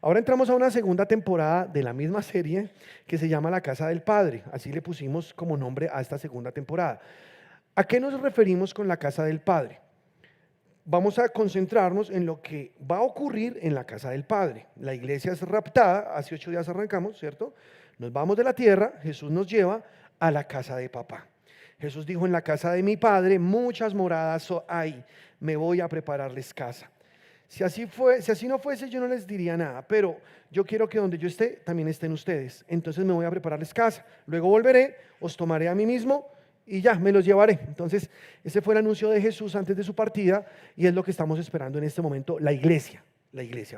Ahora entramos a una segunda temporada de la misma serie que se llama La Casa del Padre. Así le pusimos como nombre a esta segunda temporada. ¿A qué nos referimos con la Casa del Padre? Vamos a concentrarnos en lo que va a ocurrir en la Casa del Padre. La iglesia es raptada, hace 8 días arrancamos, ¿cierto? Nos vamos de la tierra, Jesús nos lleva a la casa de papá. Jesús dijo: en la casa de mi Padre muchas moradas hay, me voy a prepararles casa. Si así no fuese, yo no les diría nada, pero yo quiero que donde yo esté, también estén ustedes. Entonces me voy a prepararles casa. Luego volveré, os tomaré a mí mismo y ya, me los llevaré. Entonces, ese fue el anuncio de Jesús antes de su partida y es lo que estamos esperando en este momento, la iglesia,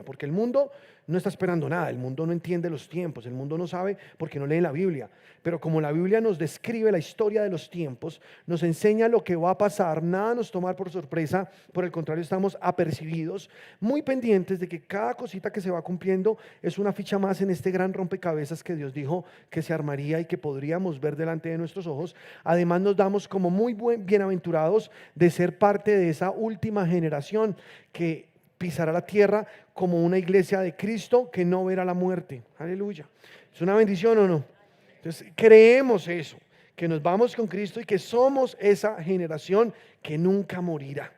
porque el mundo no está esperando nada, el mundo no entiende los tiempos, el mundo no sabe porque no lee la Biblia, pero como la Biblia nos describe la historia de los tiempos, nos enseña lo que va a pasar, nada nos toma por sorpresa, por el contrario estamos apercibidos, muy pendientes de que cada cosita que se va cumpliendo es una ficha más en este gran rompecabezas que Dios dijo que se armaría y que podríamos ver delante de nuestros ojos. Además nos damos como muy bienaventurados de ser parte de esa última generación que pisará la tierra como una iglesia de Cristo que no verá la muerte. Aleluya. ¿Es una bendición o no? Entonces creemos eso, que nos vamos con Cristo y que somos esa generación que nunca morirá.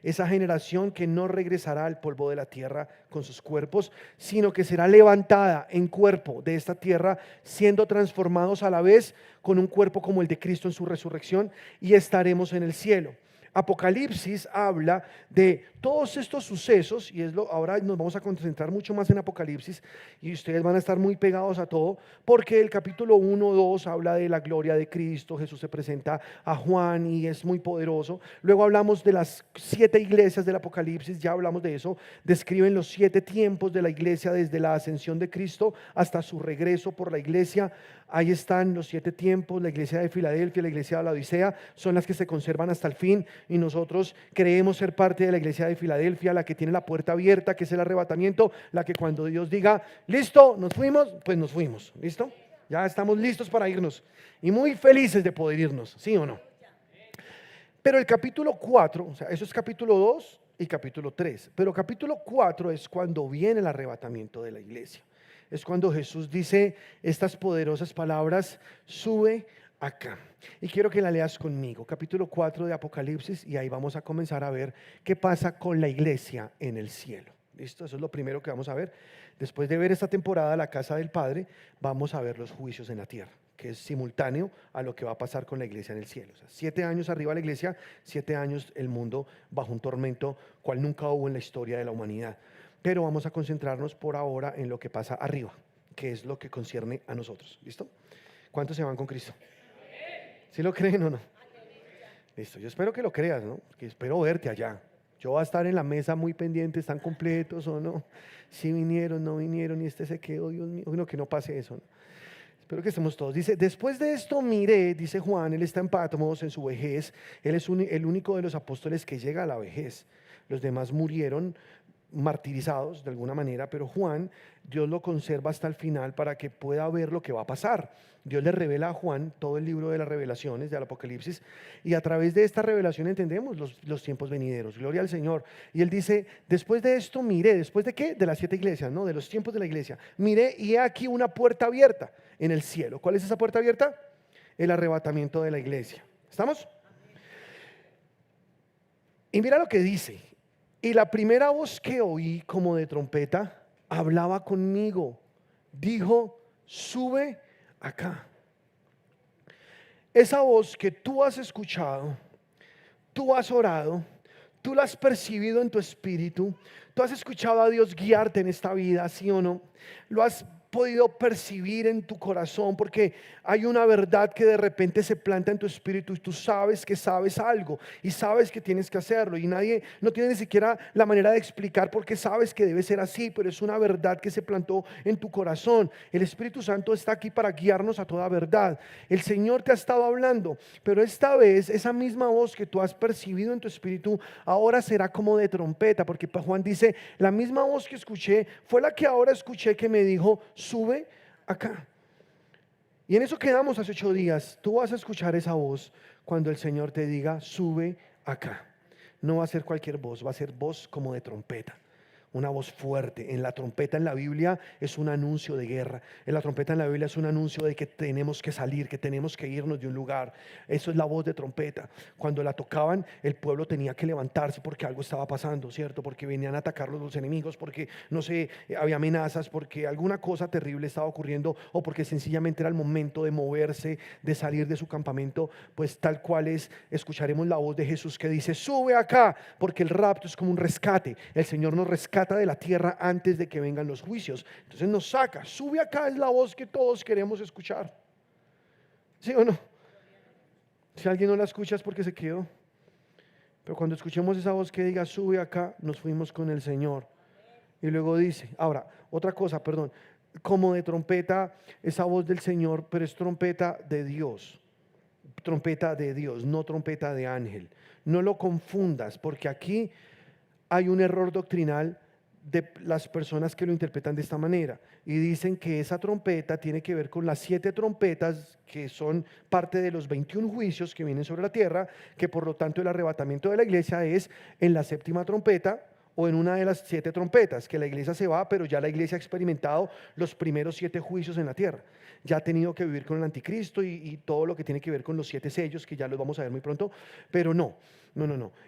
Esa generación que no regresará al polvo de la tierra con sus cuerpos, sino que será levantada en cuerpo de esta tierra, siendo transformados a la vez con un cuerpo como el de Cristo en su resurrección, y estaremos en el cielo. Apocalipsis habla de todos estos sucesos y ahora nos vamos a concentrar mucho más en Apocalipsis y ustedes van a estar muy pegados a todo porque el capítulo 1, 2 habla de la gloria de Cristo. Jesús se presenta a Juan y es muy poderoso. Luego hablamos de las 7 iglesias del Apocalipsis, ya hablamos de eso. Describen los 7 tiempos de la iglesia desde la ascensión de Cristo hasta su regreso por la iglesia. Ahí están los 7 tiempos. La iglesia de Filadelfia, la iglesia de la Odisea son las que se conservan hasta el fin y nosotros creemos ser parte de la iglesia de Filadelfia, la que tiene la puerta abierta, que es el arrebatamiento, la que cuando Dios diga, listo, nos fuimos, pues nos fuimos, ¿listo? Ya estamos listos para irnos y muy felices de poder irnos, ¿sí o no? Pero el capítulo 4, o sea, eso es capítulo 2 y capítulo 3, pero capítulo 4 es cuando viene el arrebatamiento de la iglesia. Es cuando Jesús dice estas poderosas palabras: sube acá. Y quiero que la leas conmigo, capítulo 4 de Apocalipsis, y ahí vamos a comenzar a ver qué pasa con la iglesia en el cielo. ¿Listo? Eso es lo primero que vamos a ver. Después de ver esta temporada, la casa del Padre, vamos a ver los juicios en la tierra, que es simultáneo a lo que va a pasar con la iglesia en el cielo. O sea, 7 años arriba la iglesia, 7 años el mundo bajo un tormento cual nunca hubo en la historia de la humanidad. Pero vamos a concentrarnos por ahora en lo que pasa arriba, que es lo que concierne a nosotros. ¿Listo? ¿Cuántos se van con Cristo? ¿Sí lo creen o no? Listo, yo espero que lo creas, ¿no? Que espero verte allá. Yo voy a estar en la mesa muy pendiente, ¿están completos o no? Si vinieron, no vinieron y este se quedó, Dios mío, no, que no pase eso, ¿no? Espero que estemos todos. Dice: después de esto miré, dice Juan, él está en Patmos en su vejez, él es el único de los apóstoles que llega a la vejez. Los demás murieron martirizados de alguna manera, pero Juan, Dios lo conserva hasta el final para que pueda ver lo que va a pasar. Dios le revela a Juan todo el libro de las revelaciones del Apocalipsis y a través de esta revelación entendemos los tiempos venideros. Gloria al Señor. Y él dice: después de esto miré. ¿Después de qué? De las 7 iglesias, ¿no? De los tiempos de la iglesia. Miré y he aquí una puerta abierta en el cielo. ¿Cuál es esa puerta abierta? El arrebatamiento de la iglesia. ¿Estamos? Y mira lo que dice: y la primera voz que oí como de trompeta hablaba conmigo, dijo: sube acá. Esa voz que tú has escuchado, tú has orado, tú la has percibido en tu espíritu, tú has escuchado a Dios guiarte en esta vida, ¿sí o no? Lo has podido percibir en tu corazón porque hay una verdad que de repente se planta en tu espíritu y tú sabes que sabes algo y sabes que tienes que hacerlo y nadie no tiene ni siquiera la manera de explicar por qué sabes que debe ser así, pero es una verdad que se plantó en tu corazón. El Espíritu Santo está aquí para guiarnos a toda verdad. El Señor te ha estado hablando, pero esta vez esa misma voz que tú has percibido en tu espíritu ahora será como de trompeta, porque Juan dice: la misma voz que escuché fue la que ahora escuché que me dijo: sube acá. Y en eso quedamos hace 8 días. Tú vas a escuchar esa voz cuando el Señor te diga: sube acá. No va a ser cualquier voz, va a ser voz como de trompeta. una voz fuerte. En la trompeta en la Biblia es un anuncio de guerra. En la trompeta en la Biblia es un anuncio de que tenemos que salir, que tenemos que irnos de un lugar. Eso es la voz de trompeta. Cuando la tocaban, el pueblo tenía que levantarse porque algo estaba pasando, ¿cierto? Porque venían a atacarlos los enemigos, porque no sé, había amenazas, porque alguna cosa terrible estaba ocurriendo, o porque sencillamente era el momento de moverse, de salir de su campamento. Pues tal cual es, escucharemos la voz de Jesús que dice: sube acá, porque el rapto es como un rescate. El Señor nos rescata de la tierra antes de que vengan los juicios. Entonces nos saca, sube acá, es la voz que todos queremos escuchar. ¿Sí o no? Si alguien no la escucha es porque se quedó. Pero cuando escuchemos esa voz que diga sube acá, nos fuimos con el Señor. Y luego dice, ahora, otra cosa, perdón, como de trompeta, esa voz del Señor, pero es trompeta de Dios. Trompeta de Dios, no trompeta de ángel. No lo confundas, porque aquí hay un error doctrinal de las personas que lo interpretan de esta manera y dicen que esa trompeta tiene que ver con las 7 trompetas que son parte de los 21 juicios que vienen sobre la tierra, que por lo tanto el arrebatamiento de la iglesia es en la 7ª trompeta o en una de las 7 trompetas, que la iglesia se va, pero ya la iglesia ha experimentado los primeros 7 juicios en la tierra. Ya ha tenido que vivir con el anticristo y todo lo que tiene que ver con los 7 sellos, que ya los vamos a ver muy pronto, pero no.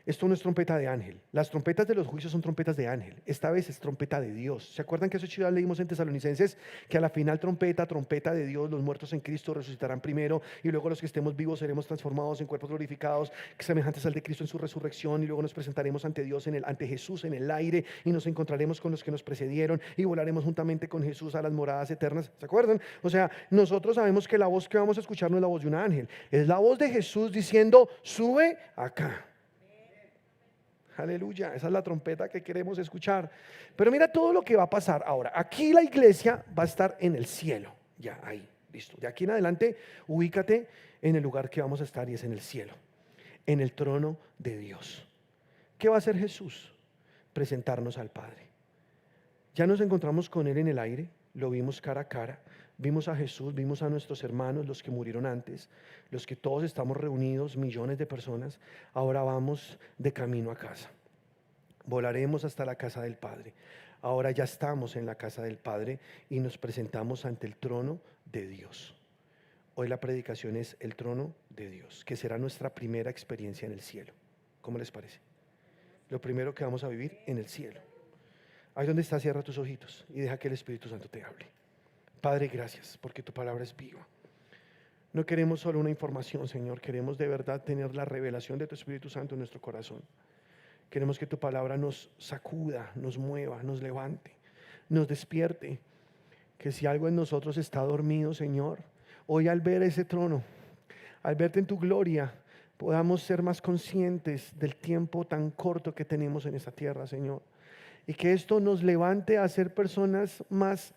Esto no es trompeta de ángel. Las trompetas de los juicios son trompetas de ángel. Esta vez es trompeta de Dios. ¿Se acuerdan que eso ya leímos en Tesalonicenses? Que a la final trompeta de Dios, los muertos en Cristo resucitarán primero y luego los que estemos vivos seremos transformados en cuerpos glorificados, semejantes al de Cristo en su resurrección, y luego nos presentaremos ante Dios, ante Jesús en el aire, y nos encontraremos con los que nos precedieron y volaremos juntamente con Jesús a las moradas eternas. ¿Se acuerdan? O sea, nosotros sabemos que la voz que vamos a escuchar no es la voz de un ángel, es la voz de Jesús diciendo: sube acá. Aleluya, esa es la trompeta que queremos escuchar. Pero mira todo lo que va a pasar ahora. Aquí la iglesia va a estar en el cielo. Ya, ahí, listo. De aquí en adelante, ubícate en el lugar que vamos a estar, y es en el cielo, en el trono de Dios. ¿Qué va a hacer Jesús? Presentarnos al Padre. Ya nos encontramos con Él en el aire, lo vimos cara a cara. Vimos a Jesús, vimos a nuestros hermanos, los que murieron antes, los que todos estamos reunidos, millones de personas. Ahora vamos de camino a casa. Volaremos hasta la casa del Padre. Ahora ya estamos en la casa del Padre y nos presentamos ante el trono de Dios. Hoy la predicación es el trono de Dios, que será nuestra primera experiencia en el cielo. ¿Cómo les parece? Lo primero que vamos a vivir en el cielo. Ahí donde estás, cierra tus ojitos y deja que el Espíritu Santo te hable. Padre, gracias porque tu palabra es viva. No queremos solo una información, Señor. Queremos de verdad tener la revelación de tu Espíritu Santo en nuestro corazón. Queremos que tu palabra nos sacuda, nos mueva, nos levante, nos despierte. Que si algo en nosotros está dormido, Señor, hoy al ver ese trono, al verte en tu gloria, podamos ser más conscientes del tiempo tan corto que tenemos en esta tierra, Señor. Y que esto nos levante a ser personas más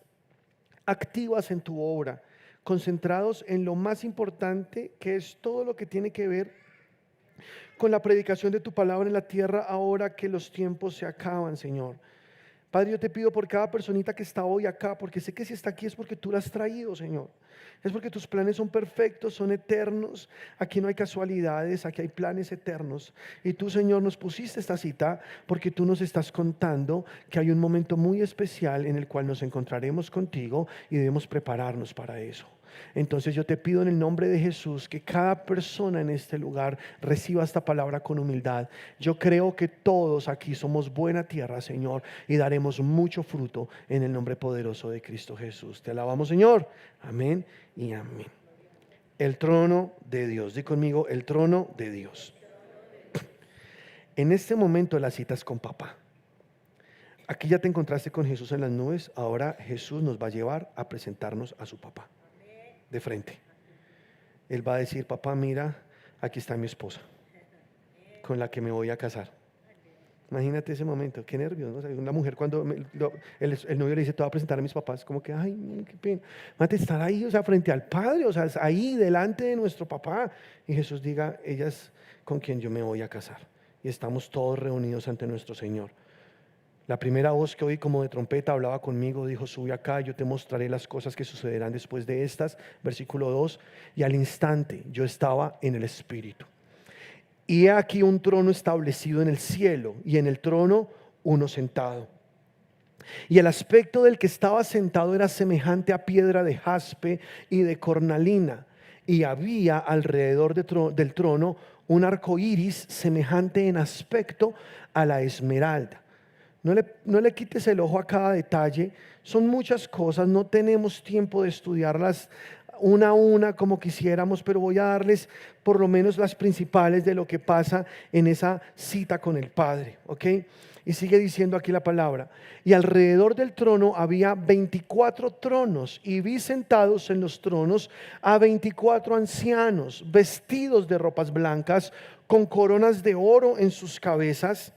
activas en tu obra, concentrados en lo más importante, que es todo lo que tiene que ver con la predicación de tu palabra en la tierra ahora que los tiempos se acaban, Señor. Padre, yo te pido por cada personita que está hoy acá, porque sé que si está aquí es porque tú la has traído, Señor. Es porque tus planes son perfectos, son eternos. Aquí no hay casualidades, aquí hay planes eternos. Y tú, Señor, nos pusiste esta cita porque tú nos estás contando que hay un momento muy especial en el cual nos encontraremos contigo y debemos prepararnos para eso. Entonces yo te pido en el nombre de Jesús que cada persona en este lugar reciba esta palabra con humildad. Yo creo que todos aquí somos buena tierra, Señor, y daremos mucho fruto en el nombre poderoso de Cristo Jesús. Te alabamos, Señor. Amén y amén. El trono de Dios. Di conmigo, el trono de Dios. En este momento la cita es con papá. Aquí ya te encontraste con Jesús en las nubes. Ahora Jesús nos va a llevar a presentarnos a su papá de frente. Él va a decir: papá, mira, aquí está mi esposa con la que me voy a casar. Imagínate ese momento, qué nervios, ¿no? O sea, una mujer cuando el novio le dice: te voy a presentar a mis papás, como que, ay, qué pena. Imagínate estar ahí, o sea, frente al Padre, o sea, ahí delante de nuestro papá, y Jesús diga: ella es con quien yo me voy a casar, y estamos todos reunidos ante nuestro Señor. La primera voz que oí como de trompeta hablaba conmigo, dijo: sube acá, yo te mostraré las cosas que sucederán después de estas. Versículo 2, y al instante yo estaba en el Espíritu. Y he aquí un trono establecido en el cielo, y en el trono uno sentado. Y el aspecto del que estaba sentado era semejante a piedra de jaspe y de cornalina. Y había alrededor del trono un arco iris semejante en aspecto a la esmeralda. No le quites el ojo a cada detalle. Son muchas cosas, no tenemos tiempo de estudiarlas una a una como quisiéramos, pero voy a darles por lo menos las principales de lo que pasa en esa cita con el Padre, ¿ok? Y sigue diciendo aquí la palabra: y alrededor del trono había 24 tronos, y vi sentados en los tronos a 24 ancianos, vestidos de ropas blancas, con coronas de oro en sus cabezas.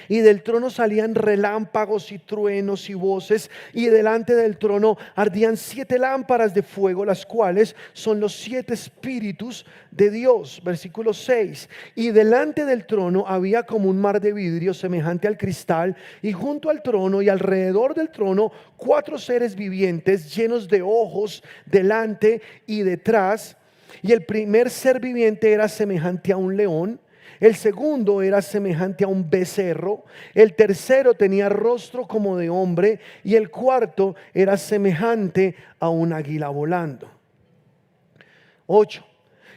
Y del trono salían relámpagos y truenos y voces, y delante del trono ardían 7 lámparas de fuego, las cuales son los 7 espíritus de Dios. Versículo 6. Y delante del trono había como un mar de vidrio semejante al cristal, y junto al trono y alrededor del trono 4 seres vivientes llenos de ojos delante y detrás. Y el primer ser viviente era semejante a un león. El segundo era semejante a un becerro. El tercero tenía rostro como de hombre. Y el cuarto era semejante a un águila volando. 8.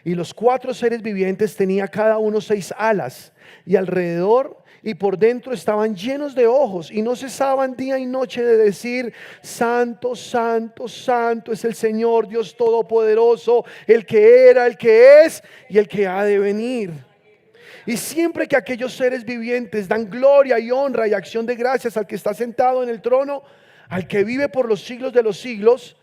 Y los 4 seres vivientes tenía cada uno 6 alas. Y alrededor y por dentro estaban llenos de ojos. Y no cesaban día y noche de decir: Santo, santo, santo es el Señor Dios Todopoderoso, el que era, el que es y el que ha de venir. Y siempre que aquellos seres vivientes dan gloria y honra y acción de gracias al que está sentado en el trono, al que vive por los siglos de los siglos,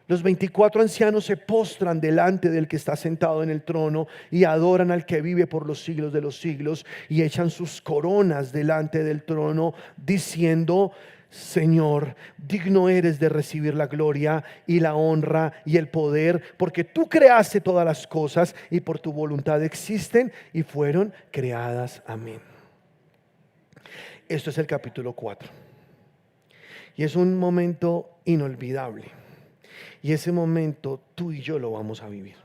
los 24 ancianos se postran delante del que está sentado en el trono y adoran al que vive por los siglos de los siglos, y echan sus coronas delante del trono diciendo: Señor, digno eres de recibir la gloria y la honra y el poder, porque tú creaste todas las cosas y por tu voluntad existen y fueron creadas. Amén. Esto es el capítulo 4. Y es un momento inolvidable. Y ese momento tú y yo lo vamos a vivir.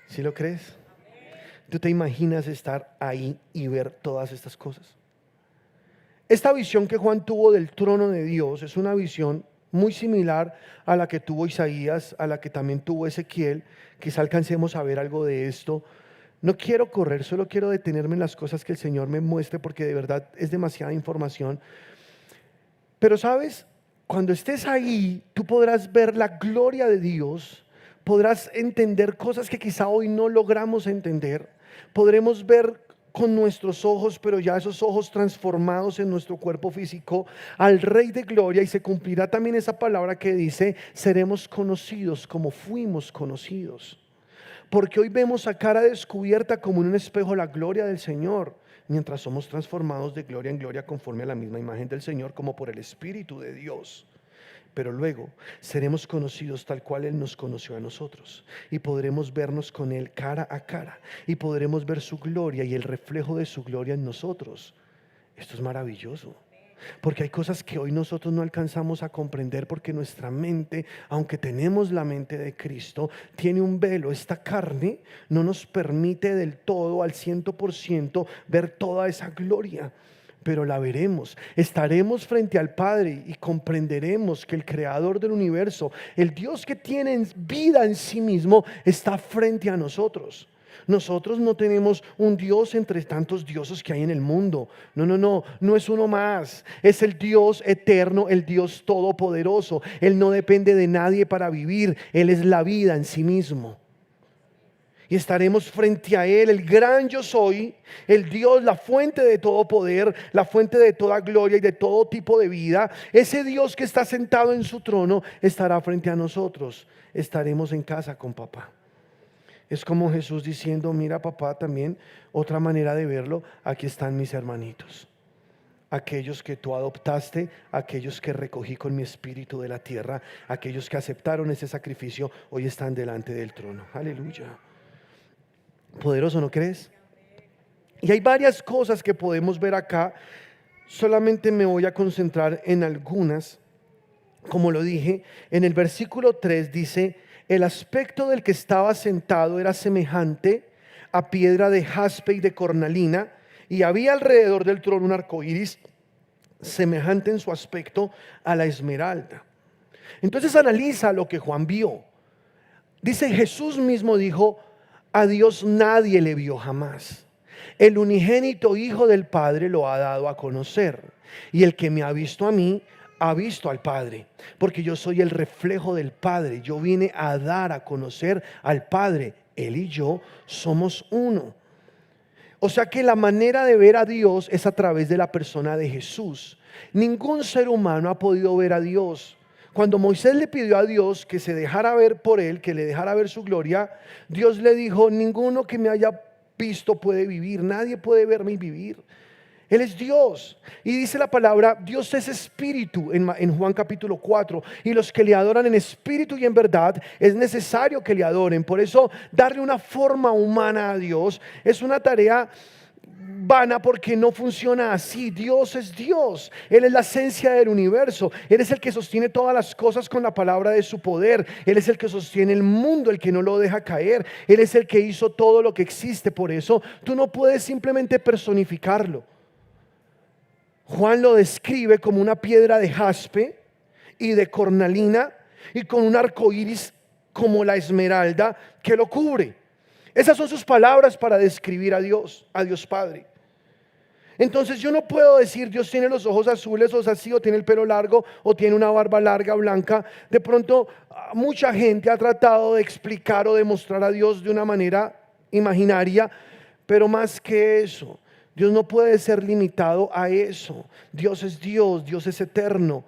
¿Sí lo crees? ¿Tú te imaginas estar ahí y ver todas estas cosas? Esta visión que Juan tuvo del trono de Dios es una visión muy similar a la que tuvo Isaías, a la que también tuvo Ezequiel. Quizá alcancemos a ver algo de esto. No quiero correr, solo quiero detenerme en las cosas que el Señor me muestre, porque de verdad es demasiada información. Pero sabes, cuando estés ahí, tú podrás ver la gloria de Dios, podrás entender cosas que quizá hoy no logramos entender. Podremos ver con nuestros ojos, pero ya esos ojos transformados en nuestro cuerpo físico, al Rey de Gloria, y se cumplirá también esa palabra que dice: seremos conocidos como fuimos conocidos. Porque hoy vemos a cara descubierta como en un espejo la gloria del Señor, mientras somos transformados de gloria en gloria conforme a la misma imagen del Señor, como por el Espíritu de Dios. Pero luego seremos conocidos tal cual Él nos conoció a nosotros, y podremos vernos con Él cara a cara, y podremos ver su gloria y el reflejo de su gloria en nosotros. Esto es maravilloso, porque hay cosas que hoy nosotros no alcanzamos a comprender, porque nuestra mente, aunque tenemos la mente de Cristo, tiene un velo. Esta carne no nos permite del todo, al 100%, ver toda esa gloria. Pero la veremos, estaremos frente al Padre y comprenderemos que el creador del universo, el Dios que tiene vida en sí mismo, está frente a nosotros. Nosotros no tenemos un Dios entre tantos dioses que hay en el mundo. No es uno más. Es el Dios eterno, el Dios todopoderoso. Él no depende de nadie para vivir. Él es la vida en sí mismo. Y estaremos frente a Él, el gran yo soy, el Dios, la fuente de todo poder, la fuente de toda gloria y de todo tipo de vida. Ese Dios que está sentado en su trono estará frente a nosotros. Estaremos en casa con papá. Es como Jesús diciendo: mira, papá, también otra manera de verlo: aquí están mis hermanitos, aquellos que tú adoptaste, aquellos que recogí con mi espíritu de la tierra, aquellos que aceptaron ese sacrificio, hoy están delante del trono. Aleluya. Poderoso, ¿no crees? Y hay varias cosas que podemos ver acá. Solamente me voy a concentrar en algunas. Como lo dije, en el versículo 3 dice: el aspecto del que estaba sentado era semejante a piedra de jaspe y de cornalina, y había alrededor del trono un arco iris semejante en su aspecto a la esmeralda. Entonces analiza lo que Juan vio. Dice, Jesús mismo dijo, a Dios nadie le vio jamás. El unigénito Hijo del Padre lo ha dado a conocer. Y el que me ha visto a mí, ha visto al Padre. Porque yo soy el reflejo del Padre. Yo vine a dar a conocer al Padre. Él y yo somos uno. O sea que la manera de ver a Dios es a través de la persona de Jesús. Ningún ser humano ha podido ver a Dios. Cuando Moisés le pidió a Dios que se dejara ver por él, que le dejara ver su gloria, Dios le dijo, ninguno que me haya visto puede vivir, nadie puede verme y vivir. Él es Dios. Y dice la palabra, Dios es espíritu en Juan capítulo 4. Y los que le adoran en espíritu y en verdad, es necesario que le adoren. Por eso darle una forma humana a Dios es una tarea vana, porque no funciona así. Dios es Dios. Él es la esencia del universo. Él es el que sostiene todas las cosas con la palabra de su poder. Él es el que sostiene el mundo, el que no lo deja caer. Él es el que hizo todo lo que existe. Por eso tú no puedes simplemente personificarlo. Juan lo describe como una piedra de jaspe y de cornalina y con un arco iris como la esmeralda que lo cubre. Esas son sus palabras para describir a Dios Padre. Entonces yo no puedo decir Dios tiene los ojos azules o así, o tiene el pelo largo, o tiene una barba larga, blanca. De pronto mucha gente ha tratado de explicar o demostrar a Dios de una manera imaginaria, pero más que eso, Dios no puede ser limitado a eso. Dios es Dios, Dios es eterno.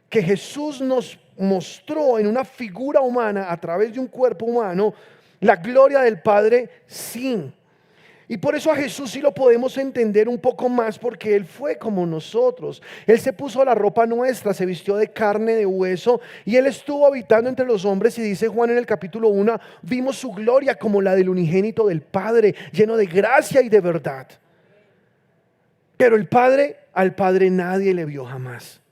Que Jesús nos mostró en una figura humana, a través de un cuerpo humano, la gloria del Padre, sí. Y por eso a Jesús sí lo podemos entender un poco más, porque Él fue como nosotros. Él se puso la ropa nuestra, se vistió de carne, de hueso, y Él estuvo habitando entre los hombres. Y dice Juan en el capítulo 1, vimos su gloria como la del unigénito del Padre, lleno de gracia y de verdad. Pero al Padre nadie le vio jamás.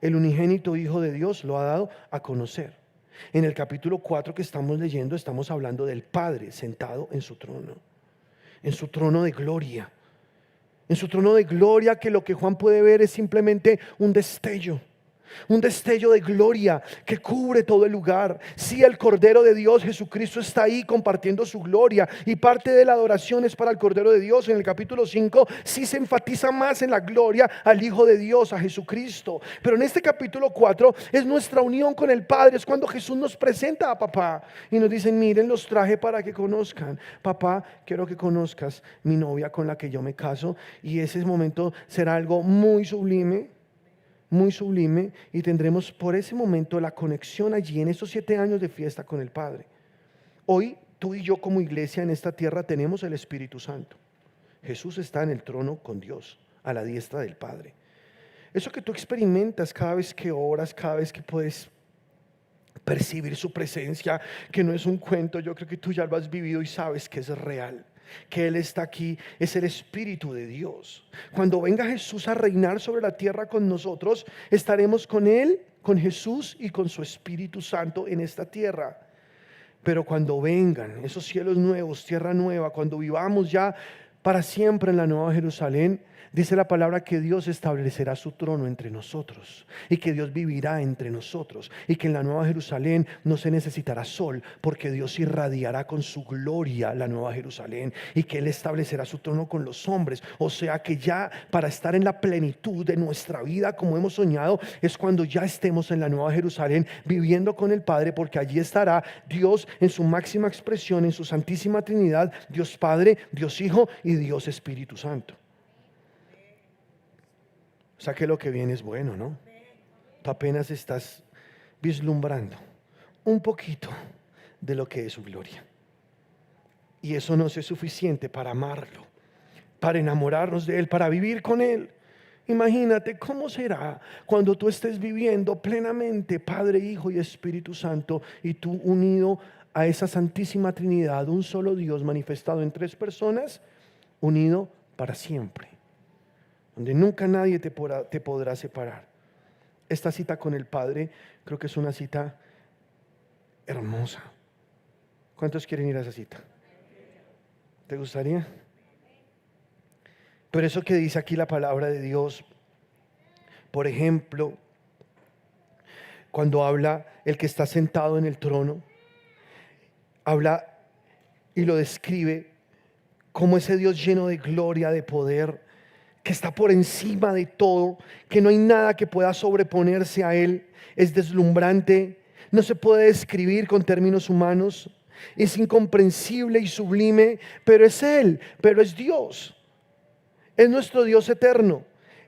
El unigénito Hijo de Dios lo ha dado a conocer. En el capítulo 4 que estamos leyendo, estamos hablando del Padre sentado en su trono de gloria. En su trono de gloria, que lo que Juan puede ver es simplemente un destello de gloria que cubre todo el lugar. Sí, el Cordero de Dios, Jesucristo, está ahí compartiendo su gloria, y parte de la adoración es para el Cordero de Dios. En el capítulo 5 sí se enfatiza más en la gloria al Hijo de Dios, a Jesucristo. Pero en este capítulo 4 es nuestra unión con el Padre. Es cuando Jesús nos presenta a papá y nos dice, miren, los traje para que conozcan. Papá, quiero que conozcas mi novia con la que yo me caso. Y ese momento será algo muy sublime, y tendremos por ese momento la conexión allí en estos 7 años de fiesta con el Padre. Hoy tú y yo como iglesia en esta tierra tenemos el Espíritu Santo. Jesús está en el trono con Dios, a la diestra del Padre. Eso que tú experimentas cada vez que oras, cada vez que puedes percibir su presencia, que no es un cuento, yo creo que tú ya lo has vivido y sabes que es real, que Él está aquí, es el Espíritu de Dios. Cuando venga Jesús a reinar sobre la tierra con nosotros, estaremos con Él, con Jesús y con su Espíritu Santo en esta tierra. Pero cuando vengan esos cielos nuevos, tierra nueva, cuando vivamos ya para siempre en la Nueva Jerusalén, dice la palabra que Dios establecerá su trono entre nosotros, y que Dios vivirá entre nosotros, y que en la Nueva Jerusalén no se necesitará sol, porque Dios irradiará con su gloria la Nueva Jerusalén, y que Él establecerá su trono con los hombres. O sea que ya para estar en la plenitud de nuestra vida como hemos soñado, es cuando ya estemos en la Nueva Jerusalén viviendo con el Padre, porque allí estará Dios en su máxima expresión, en su Santísima Trinidad, Dios Padre, Dios Hijo y Dios Espíritu Santo. O sea que lo que viene es bueno, ¿no? Tú apenas estás vislumbrando un poquito de lo que es su gloria. Y eso no es suficiente para amarlo, para enamorarnos de Él, para vivir con Él. Imagínate cómo será cuando tú estés viviendo plenamente Padre, Hijo y Espíritu Santo, y tú unido a esa Santísima Trinidad, un solo Dios manifestado en 3 personas, unido para siempre, donde nunca nadie te podrá separar. Esta cita con el Padre creo que es una cita hermosa. ¿Cuántos quieren ir a esa cita? ¿Te gustaría? Pero eso que dice aquí la palabra de Dios, Por ejemplo, cuando habla el que está sentado en el trono, habla y lo describe como ese Dios lleno de gloria, de poder, que está por encima de todo, que no hay nada que pueda sobreponerse a Él. Es deslumbrante, no se puede describir con términos humanos, es incomprensible y sublime, pero es Él, pero es Dios, es nuestro Dios eterno.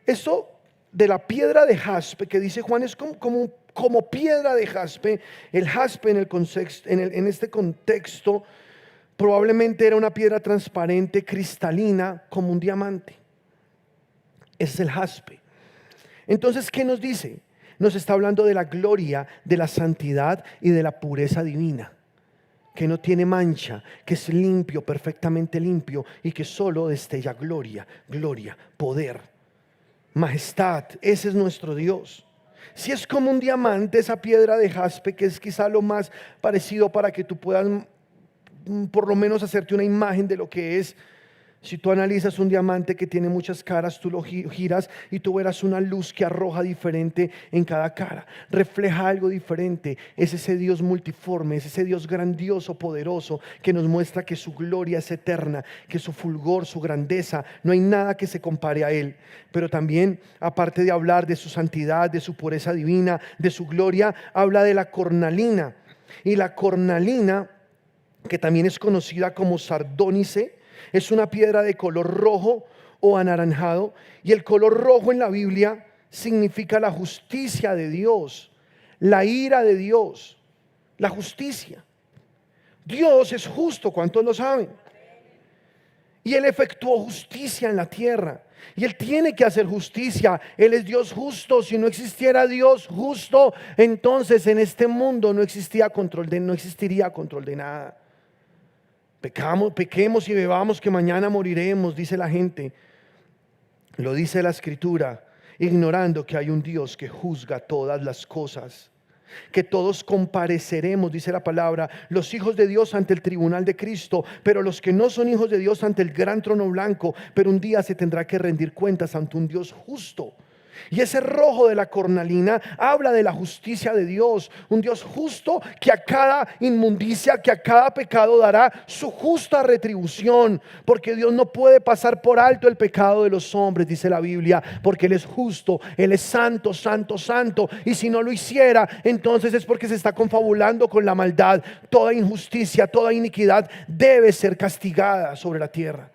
Eso de la piedra de jaspe que dice Juan es como piedra de jaspe. El jaspe en este contexto probablemente era una piedra transparente, cristalina, como un diamante. Ese es el jaspe. Entonces, ¿qué nos dice? Nos está hablando de la gloria, de la santidad y de la pureza divina, que no tiene mancha, que es limpio, perfectamente limpio, y que solo destella gloria, poder, majestad. Ese es nuestro Dios. Si es como un diamante, esa piedra de jaspe, que es quizá lo más parecido para que tú puedas por lo menos hacerte una imagen de lo que es. Si tú analizas un diamante que tiene muchas caras, tú lo giras y tú verás una luz que arroja diferente en cada cara. Refleja algo diferente. Es ese Dios multiforme, es ese Dios grandioso, poderoso, que nos muestra que su gloria es eterna, que su fulgor, su grandeza, no hay nada que se compare a Él. Pero también, aparte de hablar de su santidad, de su pureza divina, de su gloria, habla de la cornalina. Y la cornalina, que también es conocida como sardónice, es una piedra de color rojo o anaranjado, y el color rojo en la Biblia significa la justicia de Dios, la ira de Dios, la justicia. Dios es justo, ¿cuántos lo saben? Y Él efectuó justicia en la tierra, y Él tiene que hacer justicia. Él es Dios justo. Si no existiera Dios justo, entonces en este mundo no existiría control de nada. Pequemos y bebamos que mañana moriremos, dice la gente. Lo dice la Escritura, ignorando que hay un Dios que juzga todas las cosas, que todos compareceremos, dice la palabra, los hijos de Dios ante el tribunal de Cristo, pero los que no son hijos de Dios ante el gran trono blanco. Pero un día se tendrá que rendir cuentas ante un Dios justo. Y ese rojo de la cornalina habla de la justicia de Dios, un Dios justo que a cada inmundicia, que a cada pecado dará su justa retribución, porque Dios no puede pasar por alto el pecado de los hombres, dice la Biblia, porque Él es justo, Él es santo, santo, santo, y si no lo hiciera, entonces es porque se está confabulando con la maldad. Toda injusticia, toda iniquidad debe ser castigada sobre la tierra.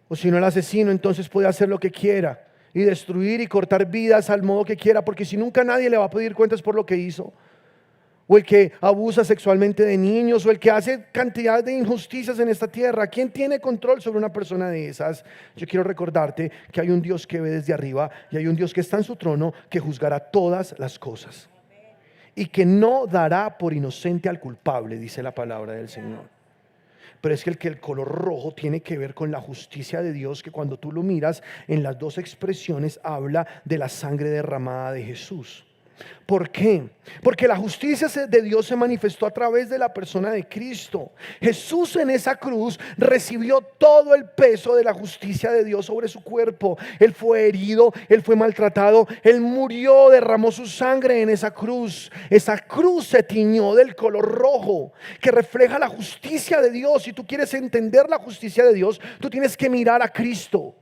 O si no, el asesino entonces puede hacer lo que quiera y destruir y cortar vidas al modo que quiera, porque si nunca nadie le va a pedir cuentas por lo que hizo. O el que abusa sexualmente de niños, o el que hace cantidad de injusticias en esta tierra. ¿Quién tiene control sobre una persona de esas? Yo quiero recordarte que hay un Dios que ve desde arriba, y hay un Dios que está en su trono, que juzgará todas las cosas y que no dará por inocente al culpable, dice la palabra del Señor. Pero es que el color rojo tiene que ver con la justicia de Dios, que cuando tú lo miras en las dos expresiones habla de la sangre derramada de Jesús. ¿Por qué? Porque la justicia de Dios se manifestó a través de la persona de Cristo. Jesús en esa cruz recibió todo el peso de la justicia de Dios sobre su cuerpo. Él fue herido, Él fue maltratado, Él murió, derramó su sangre en esa cruz. Esa cruz se tiñó del color rojo, que refleja la justicia de Dios. Si tú quieres entender la justicia de Dios, tú tienes que mirar a Cristo.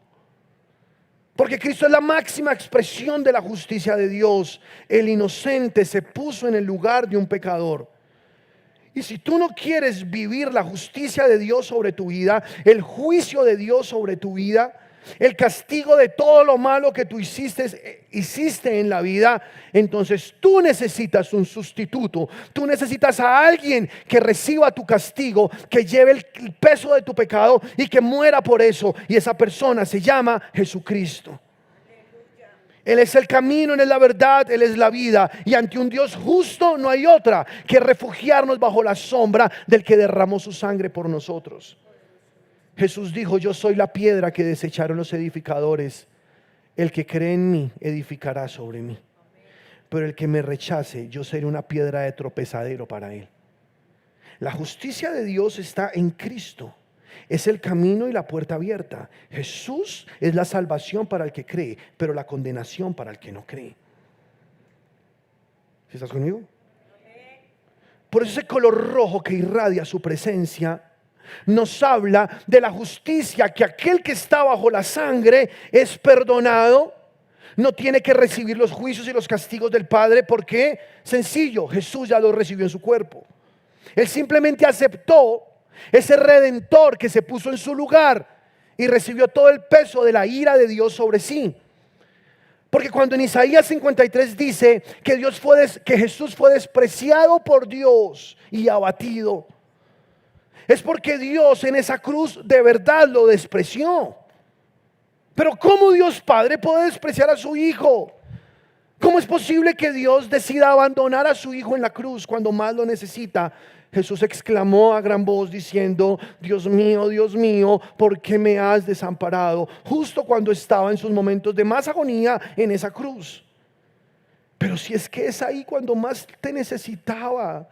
Porque Cristo es la máxima expresión de la justicia de Dios. El inocente se puso en el lugar de un pecador. Y si tú no quieres vivir la justicia de Dios sobre tu vida, el juicio de Dios sobre tu vida, el castigo de todo lo malo que tú hiciste en la vida, entonces tú necesitas un sustituto. Tú necesitas a alguien que reciba tu castigo, que lleve el peso de tu pecado y que muera por eso. Y esa persona se llama Jesucristo. Él es el camino, Él es la verdad, Él es la vida. Y ante un Dios justo no hay otra que refugiarnos bajo la sombra del que derramó su sangre por nosotros. Jesús dijo: yo soy la piedra que desecharon los edificadores. El que cree en mí edificará sobre mí. Pero el que me rechace, yo seré una piedra de tropezadero para él. La justicia de Dios está en Cristo. Es el camino y la puerta abierta. Jesús es la salvación para el que cree, pero la condenación para el que no cree. ¿Sí estás conmigo? Por eso ese color rojo que irradia su presencia nos habla de la justicia, que aquel que está bajo la sangre es perdonado, no tiene que recibir los juicios y los castigos del Padre. ¿Por qué? Sencillo, Jesús ya lo recibió en su cuerpo. Él simplemente aceptó ese redentor que se puso en su lugar y recibió todo el peso de la ira de Dios sobre sí. Porque cuando en Isaías 53 dice que Jesús fue despreciado por Dios y abatido, es porque Dios en esa cruz de verdad lo despreció. Pero ¿cómo Dios Padre puede despreciar a su Hijo? ¿Cómo es posible que Dios decida abandonar a su Hijo en la cruz cuando más lo necesita? Jesús exclamó a gran voz diciendo: Dios mío, ¿por qué me has desamparado? Justo cuando estaba en sus momentos de más agonía en esa cruz. Pero si es que es ahí cuando más te necesitaba.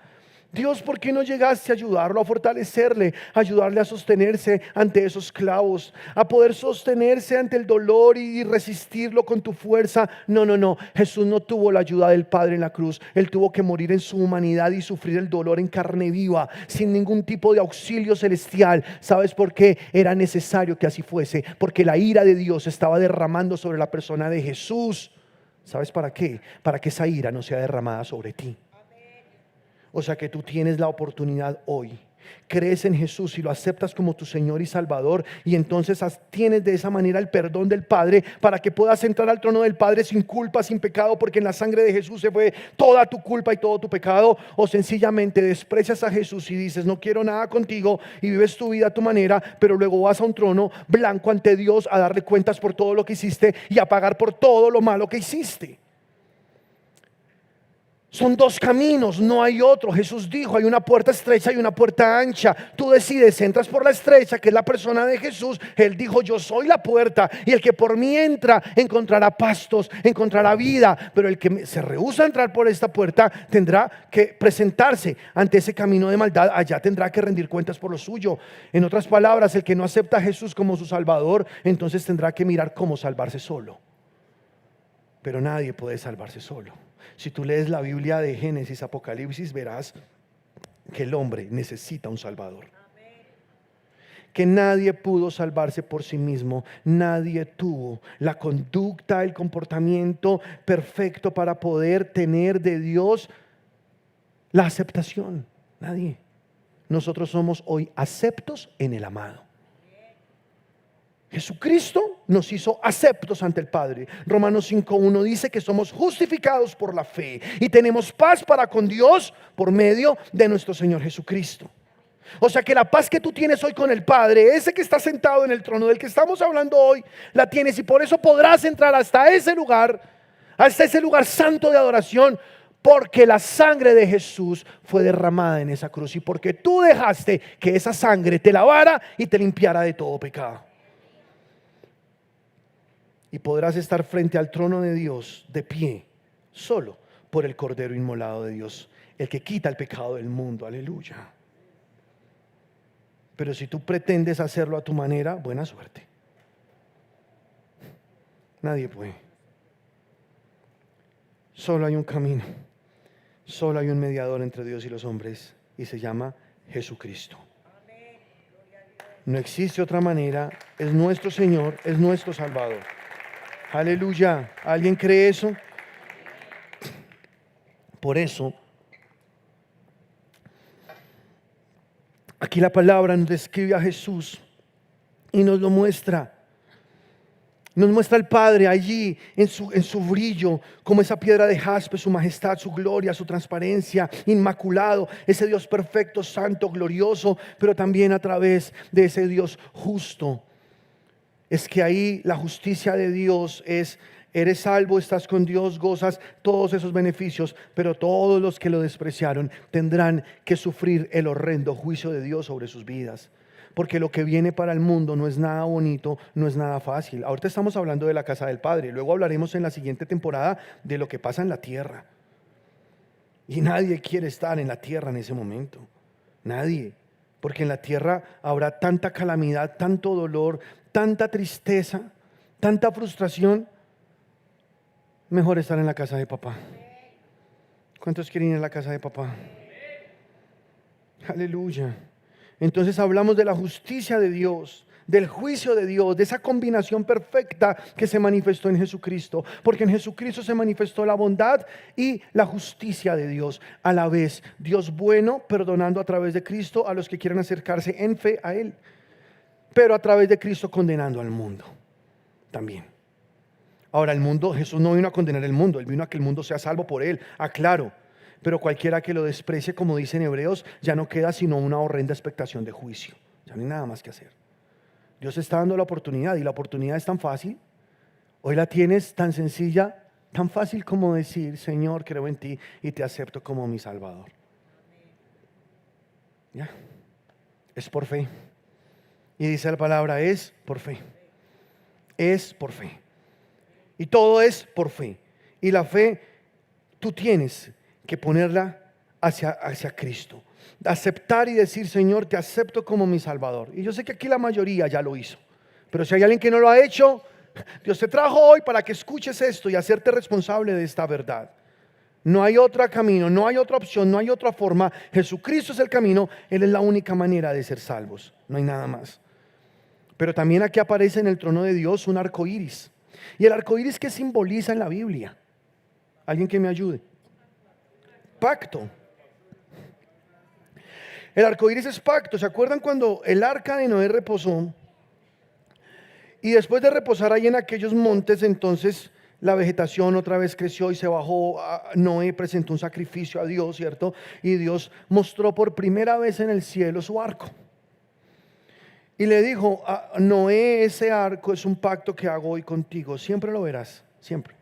Dios, ¿por qué no llegaste a ayudarlo, a fortalecerle, a ayudarle a sostenerse ante esos clavos, a poder sostenerse ante el dolor y resistirlo con tu fuerza? No. Jesús no tuvo la ayuda del Padre en la cruz. Él tuvo que morir en su humanidad y sufrir el dolor en carne viva, sin ningún tipo de auxilio celestial. ¿Sabes por qué? Era necesario que así fuese, porque la ira de Dios estaba derramando sobre la persona de Jesús. ¿Sabes para qué? Para que esa ira no sea derramada sobre ti. O sea que tú tienes la oportunidad hoy. Crees en Jesús y lo aceptas como tu Señor y Salvador, y entonces tienes de esa manera el perdón del Padre para que puedas entrar al trono del Padre sin culpa, sin pecado, porque en la sangre de Jesús se fue toda tu culpa y todo tu pecado. O sencillamente desprecias a Jesús y dices: no quiero nada contigo, y vives tu vida a tu manera, pero luego vas a un trono blanco ante Dios a darle cuentas por todo lo que hiciste y a pagar por todo lo malo que hiciste. Son dos caminos, no hay otro. Jesús dijo: hay una puerta estrecha y una puerta ancha. Tú decides, entras por la estrecha, que es la persona de Jesús. Él dijo: yo soy la puerta, y el que por mí entra encontrará pastos, encontrará vida. Pero el que se rehúsa a entrar por esta puerta tendrá que presentarse ante ese camino de maldad. Allá tendrá que rendir cuentas por lo suyo. En otras palabras, el que no acepta a Jesús como su Salvador, entonces tendrá que mirar cómo salvarse solo. Pero nadie puede salvarse solo. Si tú lees la Biblia de Génesis, Apocalipsis, verás que el hombre necesita un Salvador. Que nadie pudo salvarse por sí mismo. Nadie tuvo la conducta, el comportamiento perfecto para poder tener de Dios la aceptación. Nadie. Nosotros somos hoy aceptos en el amado. Jesucristo nos hizo aceptos ante el Padre. Romanos 5:1 dice que somos justificados por la fe y tenemos paz para con Dios por medio de nuestro Señor Jesucristo. O sea que la paz que tú tienes hoy con el Padre, ese que está sentado en el trono del que estamos hablando hoy, la tienes, y por eso podrás entrar hasta ese lugar santo de adoración, porque la sangre de Jesús fue derramada en esa cruz y porque tú dejaste que esa sangre te lavara y te limpiara de todo pecado. Y podrás estar frente al trono de Dios de pie, solo por el Cordero inmolado de Dios, el que quita el pecado del mundo. Aleluya. Pero si tú pretendes hacerlo a tu manera, buena suerte. Nadie puede. Solo hay un camino, solo hay un mediador entre Dios y los hombres, y se llama Jesucristo. No existe otra manera. Es nuestro Señor, es nuestro Salvador. Aleluya. ¿Alguien cree eso? Por eso, aquí la palabra nos describe a Jesús y nos lo muestra. Nos muestra al Padre allí en su brillo, como esa piedra de jaspe, su majestad, su gloria, su transparencia, inmaculado, ese Dios perfecto, santo, glorioso, pero también a través de ese Dios justo. Es que ahí la justicia de Dios es: eres salvo, estás con Dios, gozas todos esos beneficios, pero todos los que lo despreciaron tendrán que sufrir el horrendo juicio de Dios sobre sus vidas. Porque lo que viene para el mundo no es nada bonito, no es nada fácil. Ahorita estamos hablando de la casa del Padre, luego hablaremos en la siguiente temporada de lo que pasa en la tierra. Y nadie quiere estar en la tierra en ese momento, nadie. porque en la tierra habrá tanta calamidad, tanto dolor, tanta tristeza, tanta frustración. Mejor estar en la casa de papá. ¿Cuántos quieren ir a la casa de papá? Aleluya. Entonces hablamos de la justicia de Dios, del juicio de Dios, de esa combinación perfecta que se manifestó en Jesucristo, porque en Jesucristo se manifestó la bondad y la justicia de Dios a la vez. Dios bueno, perdonando a través de Cristo a los que quieran acercarse en fe a Él, pero a través de Cristo condenando al mundo también. Ahora, el mundo, Jesús no vino a condenar el mundo, Él vino a que el mundo sea salvo por Él, aclaro. Pero cualquiera que lo desprecie, como dicen Hebreos, ya no queda sino una horrenda expectación de juicio. Ya no hay nada más que hacer. Dios está dando la oportunidad, y la oportunidad es tan fácil. Hoy la tienes tan sencilla, tan fácil como decir: Señor, creo en ti y te acepto como mi Salvador. Ya, es por fe. Y dice la palabra, es por fe. Es por fe. Y todo es por fe. Y la fe tú tienes que ponerla hacia Cristo. Aceptar y decir: Señor, te acepto como mi Salvador. Y yo sé que aquí la mayoría ya lo hizo, pero si hay alguien que no lo ha hecho, Dios te trajo hoy para que escuches esto y hacerte responsable de esta verdad. No hay otro camino, no hay otra opción, no hay otra forma. Jesucristo es el camino, Él es la única manera de ser salvos. No hay nada más. Pero también aquí aparece en el trono de Dios un arco iris. ¿Y el arco iris qué simboliza en la Biblia? ¿Alguien que me ayude? Pacto. El arco iris es pacto. ¿Se acuerdan cuando el arca de Noé reposó? Y después de reposar ahí en aquellos montes, entonces la vegetación otra vez creció y se bajó. Noé presentó un sacrificio a Dios, ¿cierto? Y Dios mostró por primera vez en el cielo su arco. Y le dijo a Noé: ese arco es un pacto que hago hoy contigo. Siempre lo verás, siempre.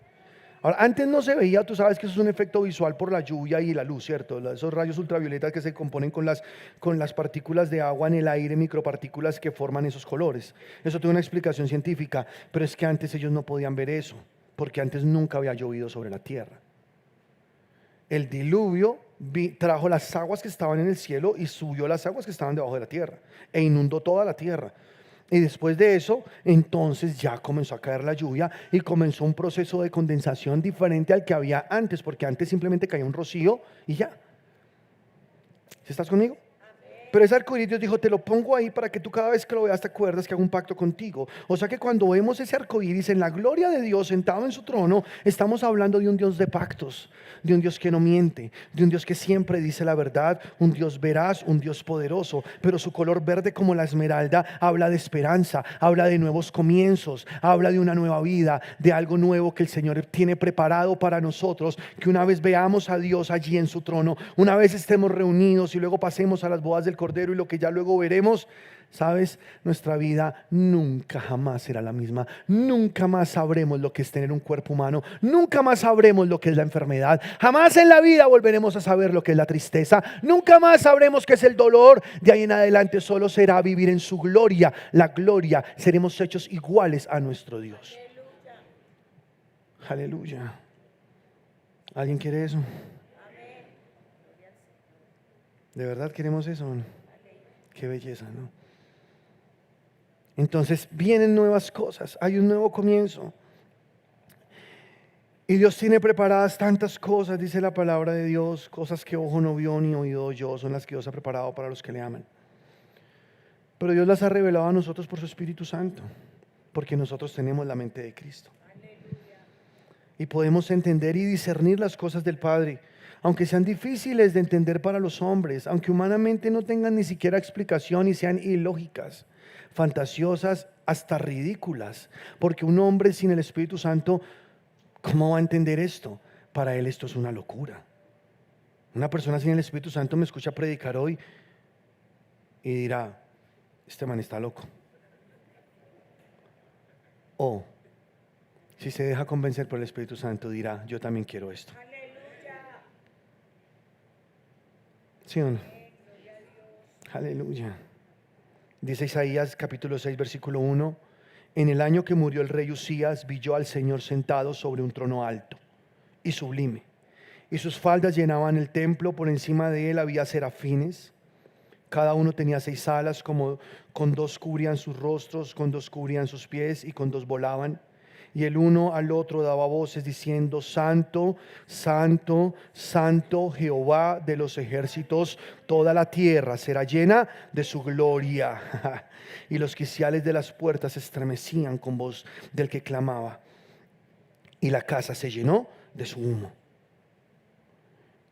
Ahora, antes no se veía, tú sabes que eso es un efecto visual por la lluvia y la luz, ¿cierto? Esos rayos ultravioletas que se componen con las partículas de agua en el aire, micropartículas que forman esos colores. Eso tiene una explicación científica, pero es que antes ellos no podían ver eso, porque antes nunca había llovido sobre la tierra. El diluvio trajo las aguas que estaban en el cielo y subió las aguas que estaban debajo de la tierra e inundó toda la tierra. Y después de eso, entonces ya comenzó a caer la lluvia y comenzó un proceso de condensación diferente al que había antes, porque antes simplemente caía un rocío y ya. ¿Sí estás conmigo? Pero ese arcoíris, Dios dijo: te lo pongo ahí para que tú cada vez que lo veas te acuerdes que hago un pacto contigo. O sea que cuando vemos ese arcoíris en la gloria de Dios sentado en su trono, estamos hablando de un Dios de pactos, de un Dios que no miente, de un Dios que siempre dice la verdad, un Dios veraz, un Dios poderoso. Pero su color verde como la esmeralda habla de esperanza, habla de nuevos comienzos, habla de una nueva vida, de algo nuevo que el Señor tiene preparado para nosotros. Que una vez veamos a Dios allí en su trono, una vez estemos reunidos y luego pasemos a las bodas del Cordero y lo que ya luego veremos, ¿sabes? Nuestra vida nunca jamás será la misma. Nunca más sabremos lo que es tener un cuerpo humano. Nunca más sabremos lo que es la enfermedad. Jamás en la vida volveremos a saber lo que es la tristeza. Nunca más sabremos qué es el dolor. De ahí en adelante solo será vivir en su gloria. La gloria, seremos hechos iguales a nuestro Dios. Aleluya. ¿Alguien quiere eso? ¿De verdad queremos eso? Qué belleza, ¿no? Entonces vienen nuevas cosas, hay un nuevo comienzo. Y Dios tiene preparadas tantas cosas, dice la palabra de Dios, cosas que ojo no vio ni oído oyó, son las que Dios ha preparado para los que le aman. Pero Dios las ha revelado a nosotros por su Espíritu Santo, porque nosotros tenemos la mente de Cristo. Y podemos entender y discernir las cosas del Padre, aunque sean difíciles de entender para los hombres, aunque humanamente no tengan ni siquiera explicación y sean ilógicas, fantasiosas, hasta ridículas. Porque un hombre sin el Espíritu Santo, ¿cómo va a entender esto? Para él esto es una locura. Una persona sin el Espíritu Santo me escucha predicar hoy y dirá: este man está loco. O si se deja convencer por el Espíritu Santo, dirá: yo también quiero esto. ¿Sí o no? Aleluya. Dice Isaías capítulo 6 versículo 1: en el año que murió el rey Usías, vi yo al Señor sentado sobre un trono alto y sublime, y sus faldas llenaban el templo. Por encima de él había serafines Cada uno tenía 6 alas, como con 2 cubrían sus rostros, con 2 cubrían sus pies y con 2 volaban. Y el uno al otro daba voces diciendo: Santo, Santo, Santo Jehová de los ejércitos, toda la tierra será llena de su gloria. Y los quiciales de las puertas se estremecían con voz del que clamaba, y la casa se llenó de su humo.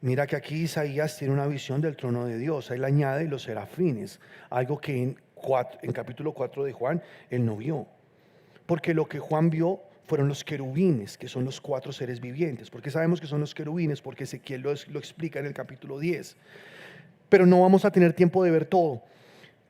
Mira que aquí Isaías tiene una visión del trono de Dios. Él añade los serafines, algo que en capítulo 4 de Juan él no vio. Porque lo que Juan vio fueron los querubines, que son los 4 seres vivientes. ¿Por qué sabemos que son los querubines? Porque Ezequiel lo explica en el capítulo 10. Pero no vamos a tener tiempo de ver todo.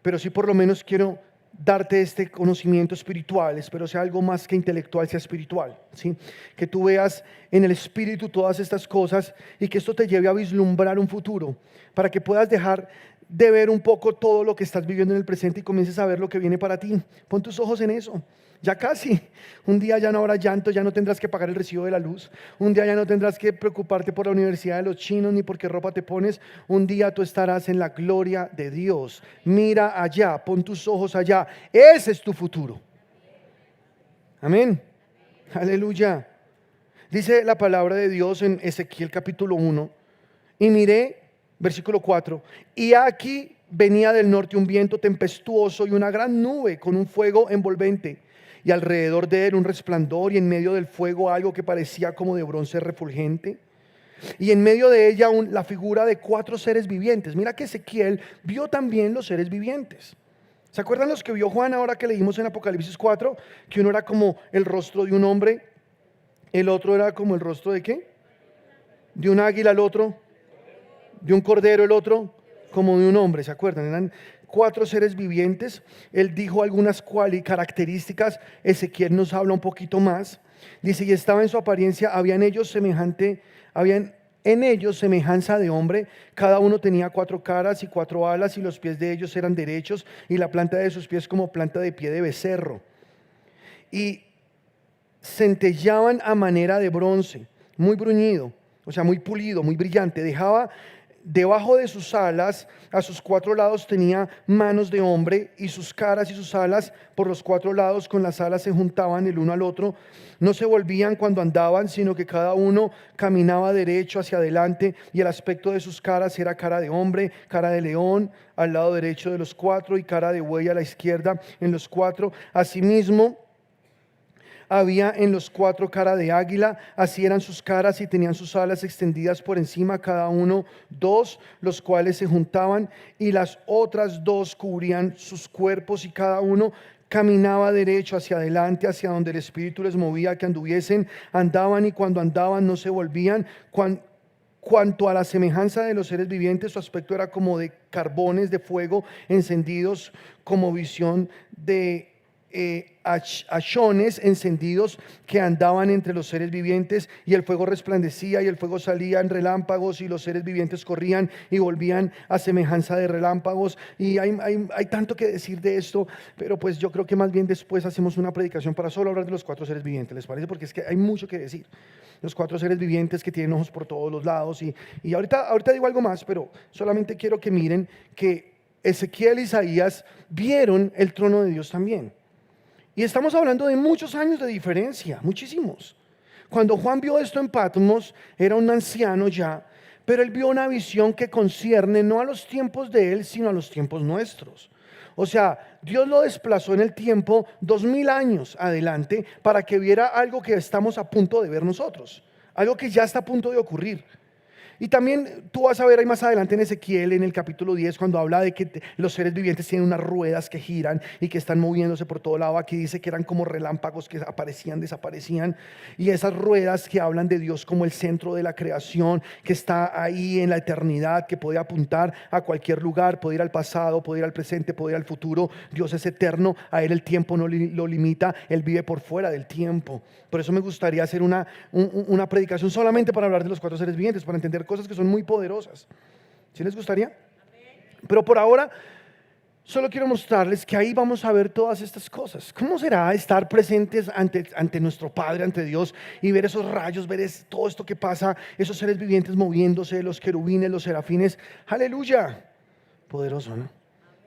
Pero sí, por lo menos quiero darte este conocimiento espiritual. Espero sea algo más que intelectual, sea espiritual, ¿sí? Que tú veas en el espíritu todas estas cosas y que esto te lleve a vislumbrar un futuro, para que puedas dejar de ver un poco todo lo que estás viviendo en el presente y comiences a ver lo que viene para ti. Pon tus ojos en eso. Ya casi, un día ya no habrá llanto, ya no tendrás que pagar el recibo de la luz, un día ya no tendrás que preocuparte por la universidad de los chinos ni por qué ropa te pones, un día tú estarás en la gloria de Dios. Mira allá, pon tus ojos allá, ese es tu futuro. Amén, aleluya. Dice la palabra de Dios en Ezequiel capítulo 1, y miré, versículo 4, y aquí venía del norte un viento tempestuoso y una gran nube con un fuego envolvente, y alrededor de él un resplandor, y en medio del fuego algo que parecía como de bronce refulgente, y en medio de ella la figura de 4 seres vivientes. Mira que Ezequiel vio también los seres vivientes. ¿Se acuerdan los que vio Juan ahora que leímos en Apocalipsis 4? Que uno era como el rostro de un hombre, el otro era como el rostro de ¿qué? De un águila, el otro de un cordero, el otro como de un hombre. ¿Se acuerdan? Eran 4 seres vivientes. Él dijo algunas características. Ezequiel nos habla un poquito más. Dice: y estaba en su apariencia, habían en ellos semejanza de hombre. Cada uno tenía 4 caras y 4 alas, y los pies de ellos eran derechos, y la planta de sus pies como planta de pie de becerro. Y centellaban a manera de bronce, muy bruñido, o sea, muy pulido, muy brillante. Dejaba debajo de sus alas, a sus 4 lados tenía manos de hombre, y sus caras y sus alas por los 4 lados con las alas se juntaban el uno al otro. No se volvían cuando andaban, sino que cada uno caminaba derecho hacia adelante, y el aspecto de sus caras era cara de hombre, cara de león al lado derecho de los 4, y cara de buey a la izquierda en los 4. Asimismo, había en los 4 cara de águila, así eran sus caras, y tenían sus alas extendidas por encima, cada uno 2, los cuales se juntaban, y las otras 2 cubrían sus cuerpos, y cada uno caminaba derecho hacia adelante, hacia donde el Espíritu les movía que anduviesen. Andaban, y cuando andaban no se volvían. Cuanto a la semejanza de los seres vivientes, su aspecto era como de carbones de fuego encendidos, como visión de achones encendidos que andaban entre los seres vivientes, y el fuego resplandecía, y el fuego salía en relámpagos, y los seres vivientes corrían y volvían a semejanza de relámpagos. Y hay tanto que decir de esto, pero pues yo creo que más bien después hacemos una predicación para solo hablar de los 4 seres vivientes, ¿les parece? Porque es que hay mucho que decir. Los 4 seres vivientes que tienen ojos por todos los lados, y ahorita digo algo más, pero solamente quiero que miren que Ezequiel y Isaías vieron el trono de Dios también. Y estamos hablando de muchos años de diferencia, muchísimos. Cuando Juan vio esto en Patmos, era un anciano ya, pero él vio una visión que concierne no a los tiempos de él, sino a los tiempos nuestros. O sea, Dios lo desplazó en el tiempo 2000 años adelante para que viera algo que estamos a punto de ver nosotros, algo que ya está a punto de ocurrir. Y también tú vas a ver ahí más adelante en Ezequiel, en el capítulo 10, cuando habla de que los seres vivientes tienen unas ruedas que giran y que están moviéndose por todo lado. Aquí dice que eran como relámpagos que aparecían, desaparecían. Y esas ruedas que hablan de Dios como el centro de la creación, que está ahí en la eternidad, que puede apuntar a cualquier lugar, puede ir al pasado, puede ir al presente, puede ir al futuro. Dios es eterno, a Él el tiempo no lo limita, Él vive por fuera del tiempo. Por eso me gustaría hacer una predicación solamente para hablar de los 4 seres vivientes, para entender cosas que son muy poderosas. ¿Sí les gustaría? Pero por ahora solo quiero mostrarles que ahí vamos a ver todas estas cosas. ¿Cómo será estar presentes ante nuestro Padre, ante Dios, y ver esos rayos, ver todo esto que pasa, esos seres vivientes moviéndose, los querubines, los serafines? Aleluya, poderoso, ¿no?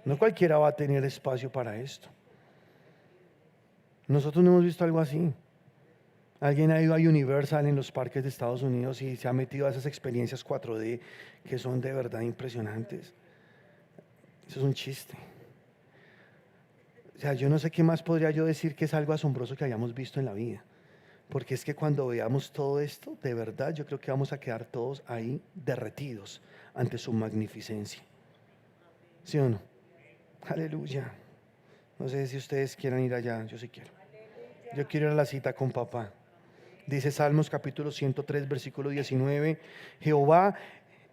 No cualquiera va a tener espacio para esto. Nosotros no hemos visto algo así. Alguien ha ido a Universal en los parques de Estados Unidos y se ha metido a esas experiencias 4D que son de verdad impresionantes. Eso es un chiste. O sea, yo no sé qué más podría yo decir que es algo asombroso que hayamos visto en la vida. Porque es que cuando veamos todo esto, de verdad yo creo que vamos a quedar todos ahí derretidos ante su magnificencia. ¿Sí o no? Aleluya. No sé si ustedes quieran ir allá, yo sí quiero. Yo quiero ir a la cita con papá. Dice Salmos capítulo 103, versículo 19. Jehová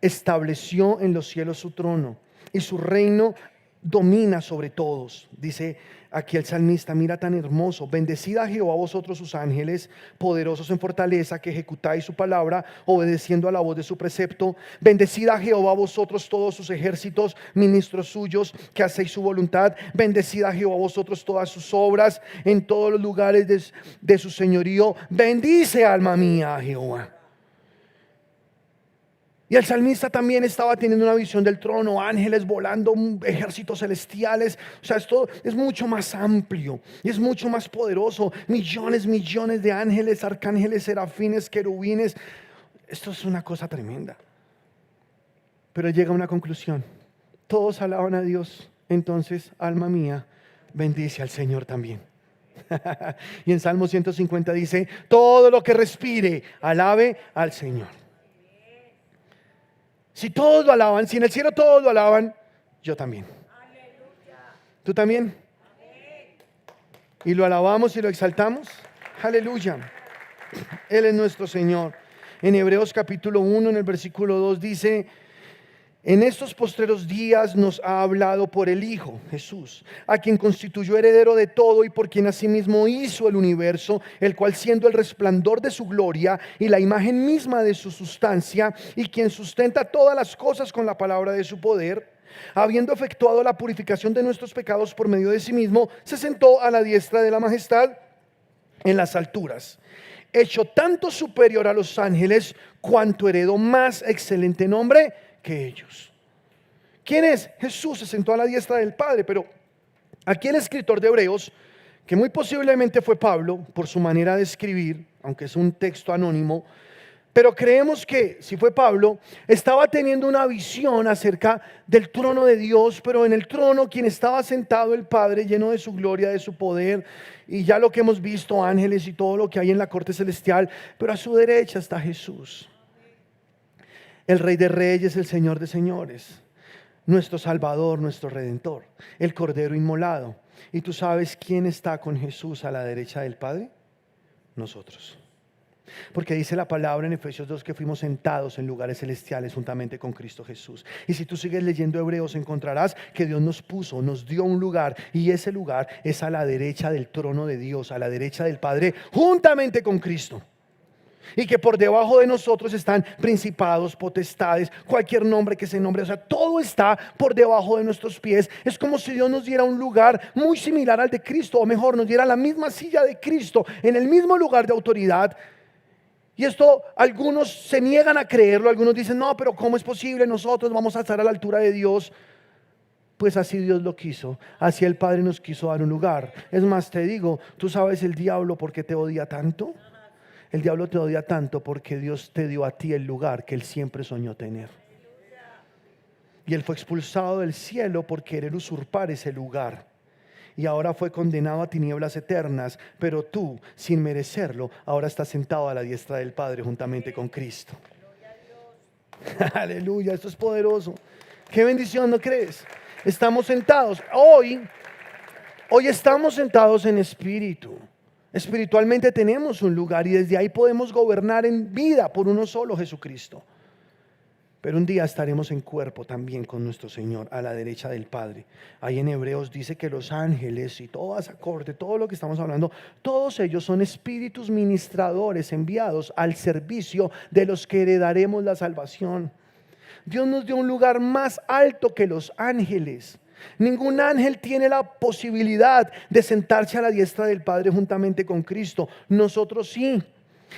estableció en los cielos su trono y su reino domina sobre todos. Dice aquí el salmista, mira tan hermoso: bendecid a Jehová vosotros sus ángeles, poderosos en fortaleza, que ejecutáis su palabra, obedeciendo a la voz de su precepto. Bendecid a Jehová vosotros todos sus ejércitos, ministros suyos, que hacéis su voluntad. Bendecid a Jehová vosotros todas sus obras, en todos los lugares de su señorío. Bendice, alma mía, a Jehová. Y el salmista también estaba teniendo una visión del trono, ángeles volando, ejércitos celestiales. O sea, esto es mucho más amplio y es mucho más poderoso. Millones de ángeles, arcángeles, serafines, querubines. Esto es una cosa tremenda. Pero llega a una conclusión. Todos alaban a Dios. Entonces, alma mía, bendice al Señor también. Y en Salmo 150 dice, todo lo que respire, alabe al Señor. Si todos lo alaban, si en el cielo todos lo alaban, yo también. ¿Tú también? Y lo alabamos y lo exaltamos. Aleluya. Él es nuestro Señor. En Hebreos capítulo 1, en el versículo 2 dice, en estos postreros días nos ha hablado por el Hijo, Jesús, a quien constituyó heredero de todo y por quien asimismo hizo el universo, el cual siendo el resplandor de su gloria y la imagen misma de su sustancia, y quien sustenta todas las cosas con la palabra de su poder, habiendo efectuado la purificación de nuestros pecados por medio de sí mismo, se sentó a la diestra de la majestad en las alturas, hecho tanto superior a los ángeles, cuanto heredó más excelente nombre que ellos. ¿Quién es? Jesús se sentó a la diestra del Padre. Pero aquí el escritor de Hebreos, que muy posiblemente fue Pablo por su manera de escribir, aunque es un texto anónimo, pero creemos que si fue Pablo, estaba teniendo una visión acerca del trono de Dios, pero en el trono quien estaba sentado, el Padre, lleno de su gloria, de su poder, y ya lo que hemos visto, ángeles y todo lo que hay en la corte celestial, pero a su derecha está Jesús, el Rey de Reyes, el Señor de Señores, nuestro Salvador, nuestro Redentor, el Cordero inmolado. ¿Y tú sabes quién está con Jesús a la derecha del Padre? Nosotros. Porque dice la palabra en Efesios 2 que fuimos sentados en lugares celestiales juntamente con Cristo Jesús. Y si tú sigues leyendo Hebreos, encontrarás que Dios nos dio un lugar, y ese lugar es a la derecha del trono de Dios, a la derecha del Padre, juntamente con Cristo. Y que por debajo de nosotros están principados, potestades, cualquier nombre que se nombre. O sea, todo está por debajo de nuestros pies. Es como si Dios nos diera un lugar muy similar al de Cristo, o mejor, nos diera la misma silla de Cristo, en el mismo lugar de autoridad. Y esto algunos se niegan a creerlo. Algunos dicen, no, pero ¿cómo es posible? Nosotros vamos a estar a la altura de Dios. Pues así Dios lo quiso, así el Padre nos quiso dar un lugar. Es más, te digo, ¿tú sabes el diablo por qué te odia tanto? El diablo te odia tanto porque Dios te dio a ti el lugar que él siempre soñó tener. Y él fue expulsado del cielo por querer usurpar ese lugar. Y ahora fue condenado a tinieblas eternas. Pero tú, sin merecerlo, ahora estás sentado a la diestra del Padre juntamente con Cristo. Aleluya, esto es poderoso. Qué bendición, ¿no crees? Estamos sentados. Hoy estamos sentados en espíritu. Espiritualmente tenemos un lugar y desde ahí podemos gobernar en vida por uno solo, Jesucristo. Pero un día estaremos en cuerpo también con nuestro Señor a la derecha del Padre. Ahí en Hebreos dice que los ángeles y toda esa corte, todo lo que estamos hablando, todos ellos son espíritus ministradores enviados al servicio de los que heredaremos la salvación. Dios nos dio un lugar más alto que los ángeles. Ningún ángel tiene la posibilidad de sentarse a la diestra del Padre juntamente con Cristo. Nosotros sí.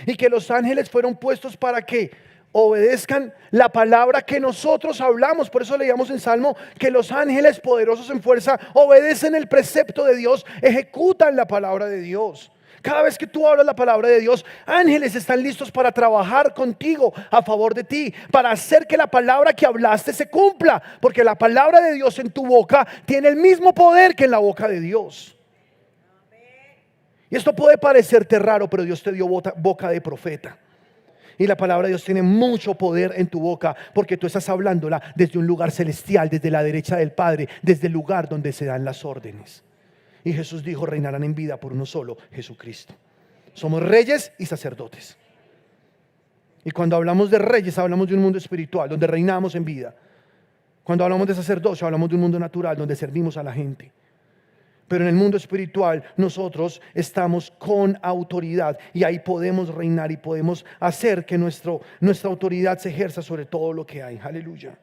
Y que los ángeles fueron puestos ¿para qué? obedezcan la palabra que nosotros hablamos. Por eso leíamos en Salmo que los ángeles poderosos en fuerza obedecen el precepto de Dios, ejecutan la palabra de Dios. Cada vez que tú hablas la palabra de Dios, ángeles están listos para trabajar contigo a favor de ti, para hacer que la palabra que hablaste se cumpla, porque la palabra de Dios en tu boca tiene el mismo poder que en la boca de Dios. Y esto puede parecerte raro, pero Dios te dio boca de profeta. Y la palabra de Dios tiene mucho poder en tu boca, porque tú estás hablándola desde un lugar celestial, desde la derecha del Padre, desde el lugar donde se dan las órdenes. Y Jesús dijo: reinarán en vida por uno solo, Jesucristo. Somos reyes y sacerdotes. Y cuando hablamos de reyes, hablamos de un mundo espiritual, donde reinamos en vida. Cuando hablamos de sacerdocio, hablamos de un mundo natural, donde servimos a la gente. Pero en el mundo espiritual nosotros estamos con autoridad, y ahí podemos reinar y podemos hacer que nuestra autoridad se ejerza sobre todo lo que hay. Aleluya.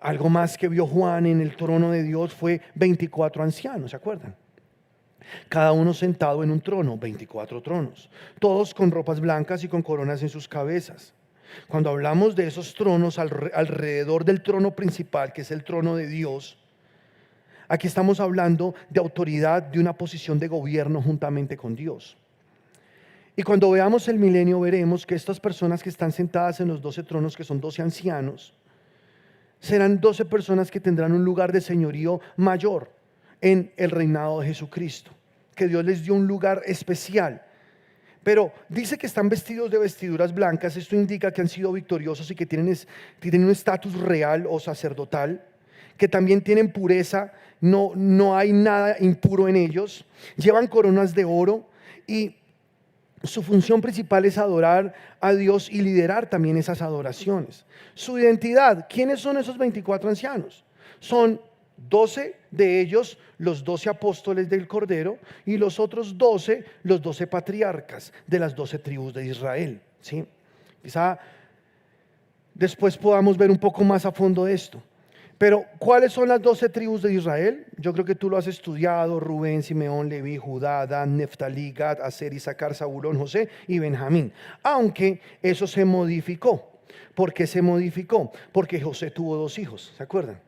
Algo más que vio Juan en el trono de Dios fue 24 ancianos, ¿se acuerdan? Cada uno sentado en un trono, 24 tronos, todos con ropas blancas y con coronas en sus cabezas. Cuando hablamos de esos tronos alrededor del trono principal, que es el trono de Dios, aquí estamos hablando de autoridad, de una posición de gobierno juntamente con Dios. Y cuando veamos el milenio, veremos que estas personas que están sentadas en los 12 tronos, que son 12 ancianos, serán 12 personas que tendrán un lugar de señorío mayor en el reinado de Jesucristo, que Dios les dio un lugar especial. Pero dice que están vestidos de vestiduras blancas. Esto indica que han sido victoriosos y que tienen un estatus real o sacerdotal, que también tienen pureza, no hay nada impuro en ellos. Llevan coronas de oro y su función principal es adorar a Dios y liderar también esas adoraciones. Su identidad: ¿quiénes son esos 24 ancianos? Son 12 de ellos, los 12 apóstoles del Cordero, y los otros 12, los 12 patriarcas de las 12 tribus de Israel, ¿sí? Quizá después podamos ver un poco más a fondo de esto. Pero ¿cuáles son las 12 tribus de Israel? Yo creo que tú lo has estudiado: Rubén, Simeón, Leví, Judá, Dan, Neftalí, Gad, Aser, Isaacar, Zabulón, José y Benjamín. Aunque eso se modificó. ¿Por qué se modificó? Porque José tuvo 2 hijos, ¿se acuerdan?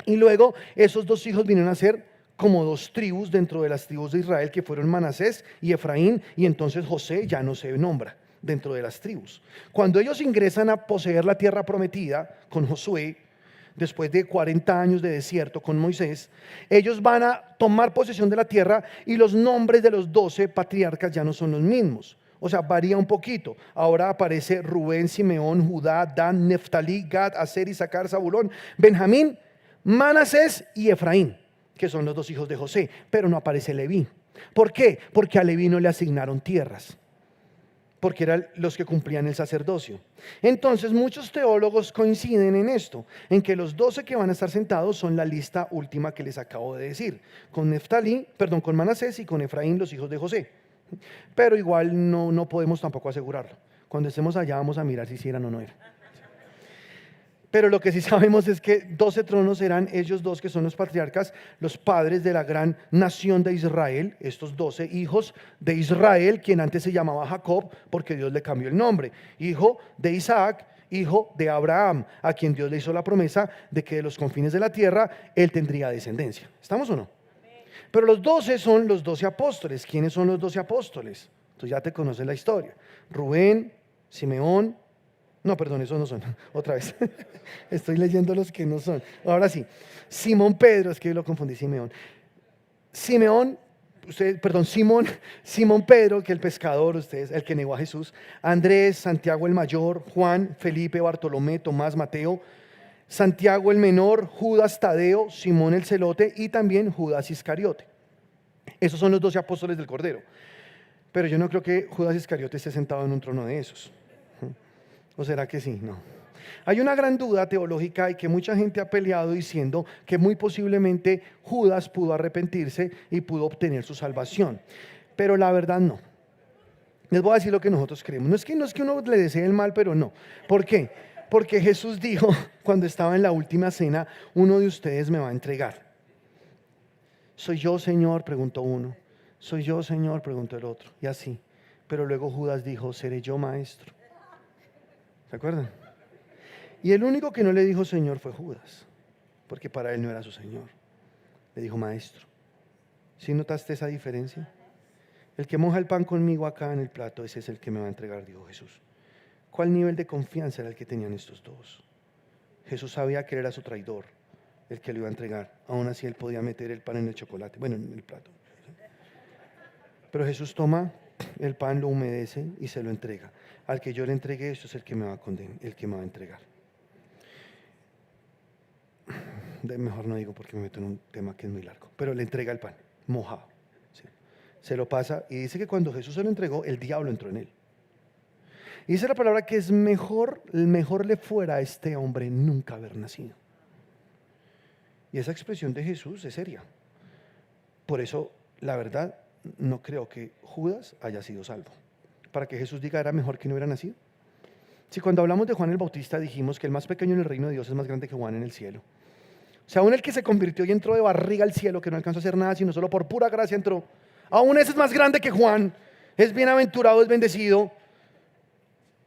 Y luego esos 2 hijos vinieron a ser como 2 tribus dentro de las tribus de Israel, que fueron Manasés y Efraín, y entonces José ya no se nombra dentro de las tribus. Cuando ellos ingresan a poseer la tierra prometida con Josué, después de 40 años de desierto con Moisés, ellos van a tomar posesión de la tierra, y los nombres de los 12 patriarcas ya no son los mismos. O sea, varía un poquito. Ahora aparece Rubén, Simeón, Judá, Dan, Neftalí, Gad, Aser, Isaacar, Zabulón, Benjamín, Manasés y Efraín, que son los 2 hijos de José. Pero no aparece Leví. ¿Por qué? Porque a Leví no le asignaron tierras, porque eran los que cumplían el sacerdocio. Entonces muchos teólogos coinciden en esto, en que los 12 que van a estar sentados son la lista última que les acabo de decir, con Manasés y con Efraín, los hijos de José. Pero igual no podemos tampoco asegurarlo. Cuando estemos allá vamos a mirar si eran o no eran. Pero lo que sí sabemos es que 12 tronos eran ellos 2 que son los patriarcas, los padres de la gran nación de Israel, estos 12 hijos de Israel, quien antes se llamaba Jacob porque Dios le cambió el nombre, hijo de Isaac, hijo de Abraham, a quien Dios le hizo la promesa de que de los confines de la tierra él tendría descendencia. ¿Estamos o no? Pero los 12 son los 12 apóstoles. ¿Quiénes son los 12 apóstoles? Tú ya te conoces la historia. Rubén, Simeón. No, perdón, esos no son. Otra vez. Estoy leyendo los que no son. Ahora sí. Simón Pedro, es que lo confundí, Simeón. Simón Pedro, que el pescador, ustedes, el que negó a Jesús. Andrés, Santiago el mayor, Juan, Felipe, Bartolomé, Tomás, Mateo, Santiago el menor, Judas Tadeo, Simón el celote y también Judas Iscariote. Esos son los 12 apóstoles del Cordero. Pero yo no creo que Judas Iscariote esté sentado en un trono de esos. ¿O será que sí? No. Hay una gran duda teológica y que mucha gente ha peleado diciendo que muy posiblemente Judas pudo arrepentirse y pudo obtener su salvación. Pero la verdad no. Les voy a decir lo que nosotros creemos. No es que uno le desee el mal, pero no. ¿Por qué? Porque Jesús dijo cuando estaba en la última cena: uno de ustedes me va a entregar. ¿Soy yo, Señor?, preguntó uno. ¿Soy yo, Señor?, preguntó el otro. Y así. Pero luego Judas dijo: ¿seré yo, maestro? ¿Se acuerdan? Y el único que no le dijo Señor fue Judas, porque para él no era su Señor. Le dijo Maestro. ¿Sí notaste esa diferencia? El que moja el pan conmigo acá en el plato, ese es el que me va a entregar, dijo Jesús. ¿Cuál nivel de confianza era el que tenían estos dos? Jesús sabía que él era su traidor, el que lo iba a entregar. Aún así él podía meter el pan en el chocolate, bueno, en el plato. Pero Jesús toma el pan, lo humedece y se lo entrega. Al que yo le entregué, esto es el que me va a condenar, el que me va a entregar. Mejor no digo porque me meto en un tema que es muy largo. Pero le entrega el pan, mojado. ¿Sí? Se lo pasa y dice que cuando Jesús se lo entregó, el diablo entró en él. Y dice la palabra que es mejor le fuera a este hombre nunca haber nacido. Y esa expresión de Jesús es seria. Por eso, la verdad, no creo que Judas haya sido salvo. Para que Jesús diga, era mejor que no hubiera nacido. Si cuando hablamos de Juan el Bautista dijimos que el más pequeño en el reino de Dios es más grande que Juan en el cielo. O sea, aún el que se convirtió y entró de barriga al cielo, que no alcanzó a hacer nada, sino solo por pura gracia entró. Aún ese es más grande que Juan. Es bienaventurado, es bendecido.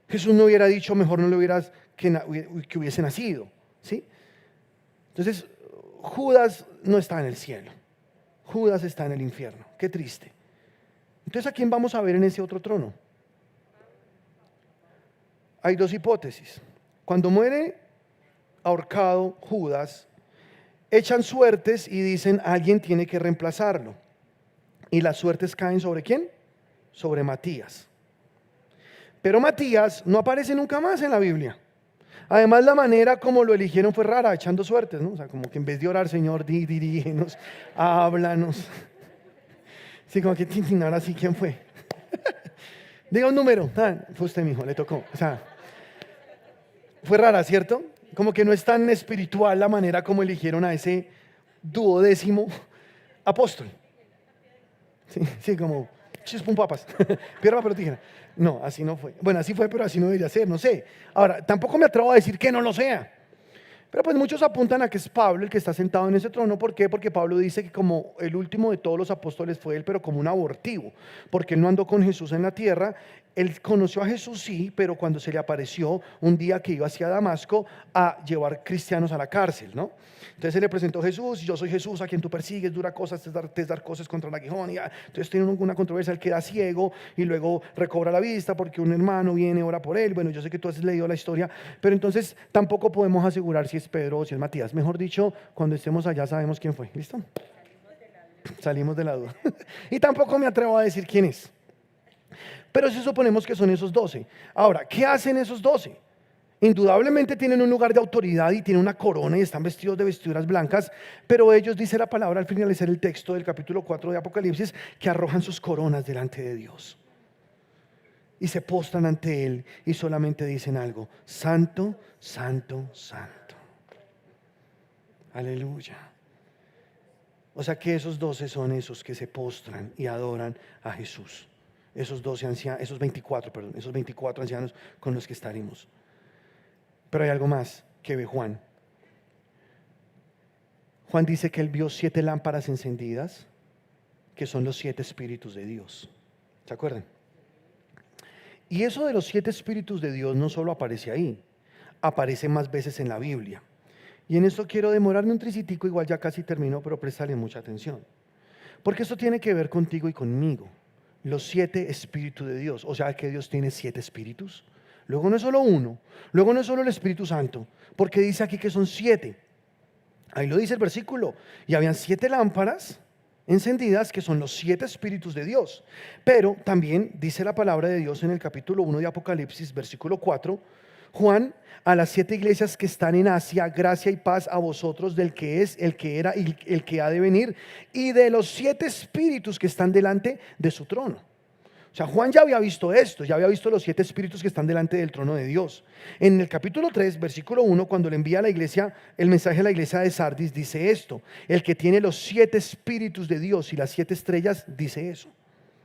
Jesús no hubiera dicho, mejor no le hubieras que hubiese nacido. ¿Sí? Entonces, Judas no está en el cielo. Judas está en el infierno. Qué triste. Entonces, ¿a quién vamos a ver en ese otro trono? Hay dos hipótesis. Cuando muere ahorcado Judas, echan suertes y dicen, alguien tiene que reemplazarlo. Y las suertes caen ¿sobre quién? Sobre Matías. Pero Matías no aparece nunca más en la Biblia. Además, la manera como lo eligieron fue rara, echando suertes, ¿no? O sea, como que en vez de orar, Señor, dirígenos, háblanos. Sí, como que ahora sí, ¿quién fue? Diga un número. Fue usted, mijo, le tocó. O sea, fue rara, ¿cierto? Como que no es tan espiritual la manera como eligieron a ese 12º apóstol. Sí, como chispum papas, piedra, papel o tijera. No, así no fue. Bueno, así fue, pero así no debería ser, no sé. Ahora, tampoco me atrevo a decir que no lo sea. Pero pues muchos apuntan a que es Pablo el que está sentado en ese trono. ¿Por qué? Porque Pablo dice que como el último de todos los apóstoles fue él, pero como un abortivo. Porque él no andó con Jesús en la tierra. Él conoció a Jesús, sí, pero cuando se le apareció un día que iba hacia Damasco a llevar cristianos a la cárcel, ¿no? Entonces se le presentó Jesús, yo soy Jesús a quien tú persigues, dura cosas, te es dar cosas contra el aguijón. Entonces tiene una controversia, él queda ciego y luego recobra la vista porque un hermano viene, ora por él. Bueno, yo sé que tú has leído la historia, pero entonces tampoco podemos asegurar si es Pedro o si es Matías. Mejor dicho, cuando estemos allá sabemos quién fue. ¿Listo? Salimos de la duda. Y tampoco me atrevo a decir quién es. Pero si suponemos que son esos 12. Ahora, ¿qué hacen esos 12? Indudablemente tienen un lugar de autoridad y tienen una corona y están vestidos de vestiduras blancas, pero ellos, dice la palabra al finalizar el texto del capítulo 4 de Apocalipsis, que arrojan sus coronas delante de Dios. Y se postran ante Él y solamente dicen algo: Santo, Santo, Santo. Aleluya. O sea que esos 12 son esos que se postran y adoran a Jesús. Esos 24 ancianos con los que estaremos. Pero hay algo más que ve Juan. Juan dice que él vio 7 lámparas encendidas, que son los 7 espíritus de Dios. ¿Se acuerdan? Y eso de los 7 espíritus de Dios no solo aparece ahí, aparece más veces en la Biblia. Y en esto quiero demorarme un tricitico, igual ya casi termino, pero préstale mucha atención. Porque esto tiene que ver contigo y conmigo. Los 7 espíritus de Dios. O sea que Dios tiene 7 espíritus. Luego no es solo uno. Luego no es solo el Espíritu Santo. Porque dice aquí que son 7. Ahí lo dice el versículo. Y habían 7 lámparas encendidas, que son los 7 espíritus de Dios. Pero también dice la palabra de Dios en el capítulo 1 de Apocalipsis, versículo 4. Juan, a las 7 iglesias que están en Asia, gracia y paz a vosotros del que es, el que era y el que ha de venir, y de los 7 espíritus que están delante de su trono. O sea, Juan ya había visto esto, ya había visto los 7 espíritus que están delante del trono de Dios. En el capítulo 3, versículo 1, cuando le envía a la iglesia, el mensaje a la iglesia de Sardis, dice esto: el que tiene los 7 espíritus de Dios y las 7 estrellas, dice eso,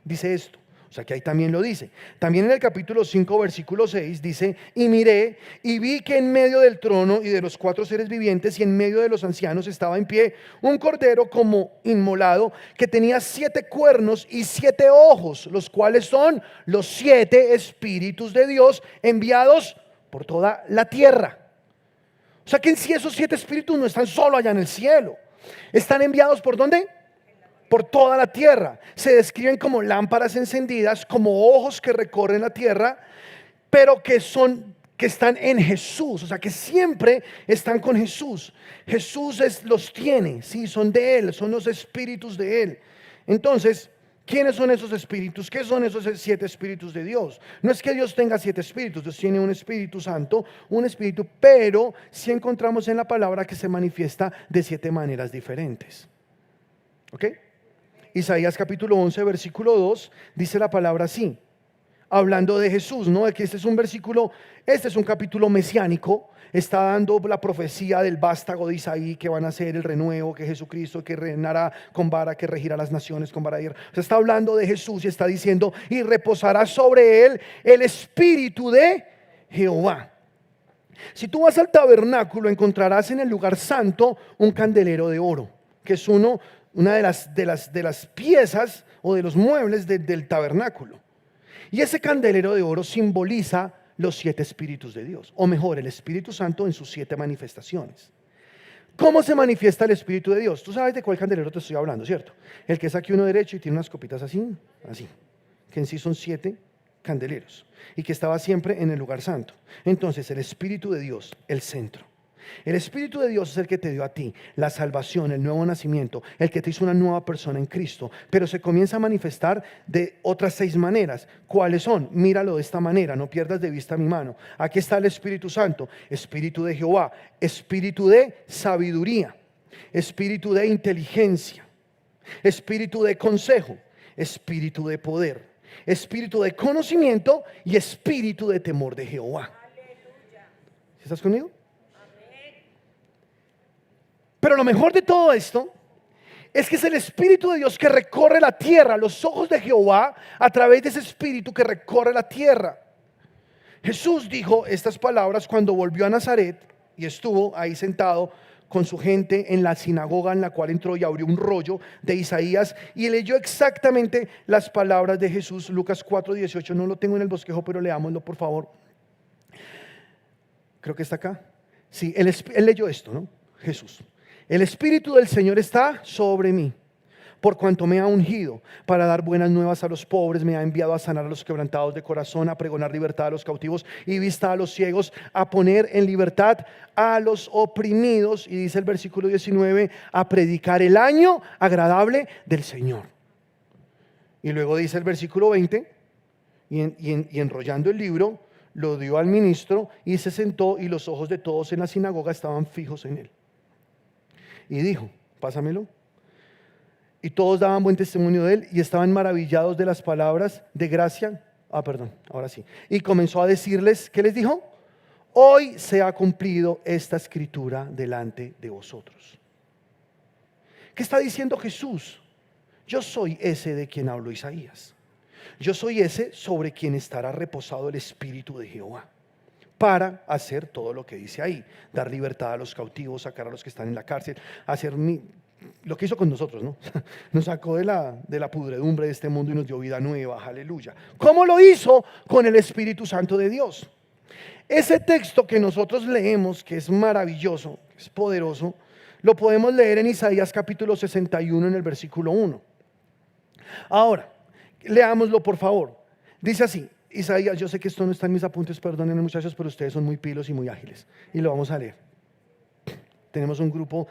dice esto. O sea que ahí también lo dice. También en el capítulo 5, versículo 6 dice: y miré y vi que en medio del trono y de los 4 seres vivientes y en medio de los ancianos estaba en pie un cordero como inmolado, que tenía 7 cuernos y 7 ojos, los cuales son los 7 espíritus de Dios enviados por toda la tierra. O sea que en sí esos 7 espíritus no están solo allá en el cielo. Están enviados ¿por dónde? Por toda la tierra. Se describen como lámparas encendidas, como ojos que recorren la tierra, pero que están en Jesús, o sea que siempre están con Jesús. Jesús los tiene, sí, son de Él, son los espíritus de Él. Entonces, ¿quiénes son esos espíritus? ¿Qué son esos 7 espíritus de Dios? No es que Dios tenga 7 espíritus, Dios tiene un Espíritu Santo, un espíritu, pero sí encontramos en la palabra que se manifiesta de 7 maneras diferentes. ¿Ok? Isaías capítulo 11, versículo 2, dice la palabra así, hablando de Jesús, ¿no? Que este es un capítulo mesiánico, está dando la profecía del vástago de Isaí, que van a ser el renuevo, que Jesucristo, que reinará con vara, que regirá las naciones con vara de hierro. O sea, está hablando de Jesús y está diciendo, y reposará sobre él el espíritu de Jehová. Si tú vas al tabernáculo, encontrarás en el lugar santo un candelero de oro, que es una de las piezas o de los muebles del tabernáculo. Y ese candelero de oro simboliza los 7 espíritus de Dios, o mejor, el Espíritu Santo en sus 7 manifestaciones. ¿Cómo se manifiesta el Espíritu de Dios? Tú sabes de cuál candelero te estoy hablando, ¿cierto? El que es aquí uno derecho y tiene unas copitas así, que en sí son 7 candeleros y que estaba siempre en el lugar santo. Entonces el Espíritu de Dios, el centro. El Espíritu de Dios es el que te dio a ti la salvación, el nuevo nacimiento, el que te hizo una nueva persona en Cristo, pero se comienza a manifestar de otras 6 maneras. ¿Cuáles son? Míralo de esta manera, no pierdas de vista mi mano. Aquí está el Espíritu Santo, Espíritu de Jehová, Espíritu de sabiduría, Espíritu de inteligencia, Espíritu de consejo, Espíritu de poder, Espíritu de conocimiento y Espíritu de temor de Jehová. ¿Estás conmigo? Pero lo mejor de todo esto es que es el Espíritu de Dios que recorre la tierra, los ojos de Jehová a través de ese Espíritu que recorre la tierra. Jesús dijo estas palabras cuando volvió a Nazaret y estuvo ahí sentado con su gente en la sinagoga en la cual entró y abrió un rollo de Isaías y leyó exactamente las palabras de Jesús. Lucas 4:18, no lo tengo en el bosquejo, pero leámoslo por favor. Creo que está acá. Sí, él leyó esto, ¿no? Jesús. El Espíritu del Señor está sobre mí, por cuanto me ha ungido para dar buenas nuevas a los pobres, me ha enviado a sanar a los quebrantados de corazón, a pregonar libertad a los cautivos y vista a los ciegos, a poner en libertad a los oprimidos, y dice el versículo 19, a predicar el año agradable del Señor. Y luego dice el versículo 20, y enrollando el libro, lo dio al ministro y se sentó, y los ojos de todos en la sinagoga estaban fijos en él. Y dijo, pásamelo. Y todos daban buen testimonio de él y estaban maravillados de las palabras de gracia. Ahora sí. Y comenzó a decirles, ¿qué les dijo? Hoy se ha cumplido esta escritura delante de vosotros. ¿Qué está diciendo Jesús? Yo soy ese de quien habló Isaías. Yo soy ese sobre quien estará reposado el Espíritu de Jehová, para hacer todo lo que dice ahí, dar libertad a los cautivos, sacar a los que están en la cárcel, hacer lo que hizo con nosotros, ¿no? Nos sacó de la pudredumbre de este mundo y nos dio vida nueva, aleluya. ¿Cómo lo hizo? Con el Espíritu Santo de Dios. Ese texto que nosotros leemos, que es maravilloso, es poderoso, lo podemos leer en Isaías capítulo 61 en el versículo 1. Ahora, leámoslo por favor. Dice así, Isaías, yo sé que esto no está en mis apuntes, perdonen muchachos, pero ustedes son muy pilos y muy ágiles. Y lo vamos a leer. Tenemos un grupo,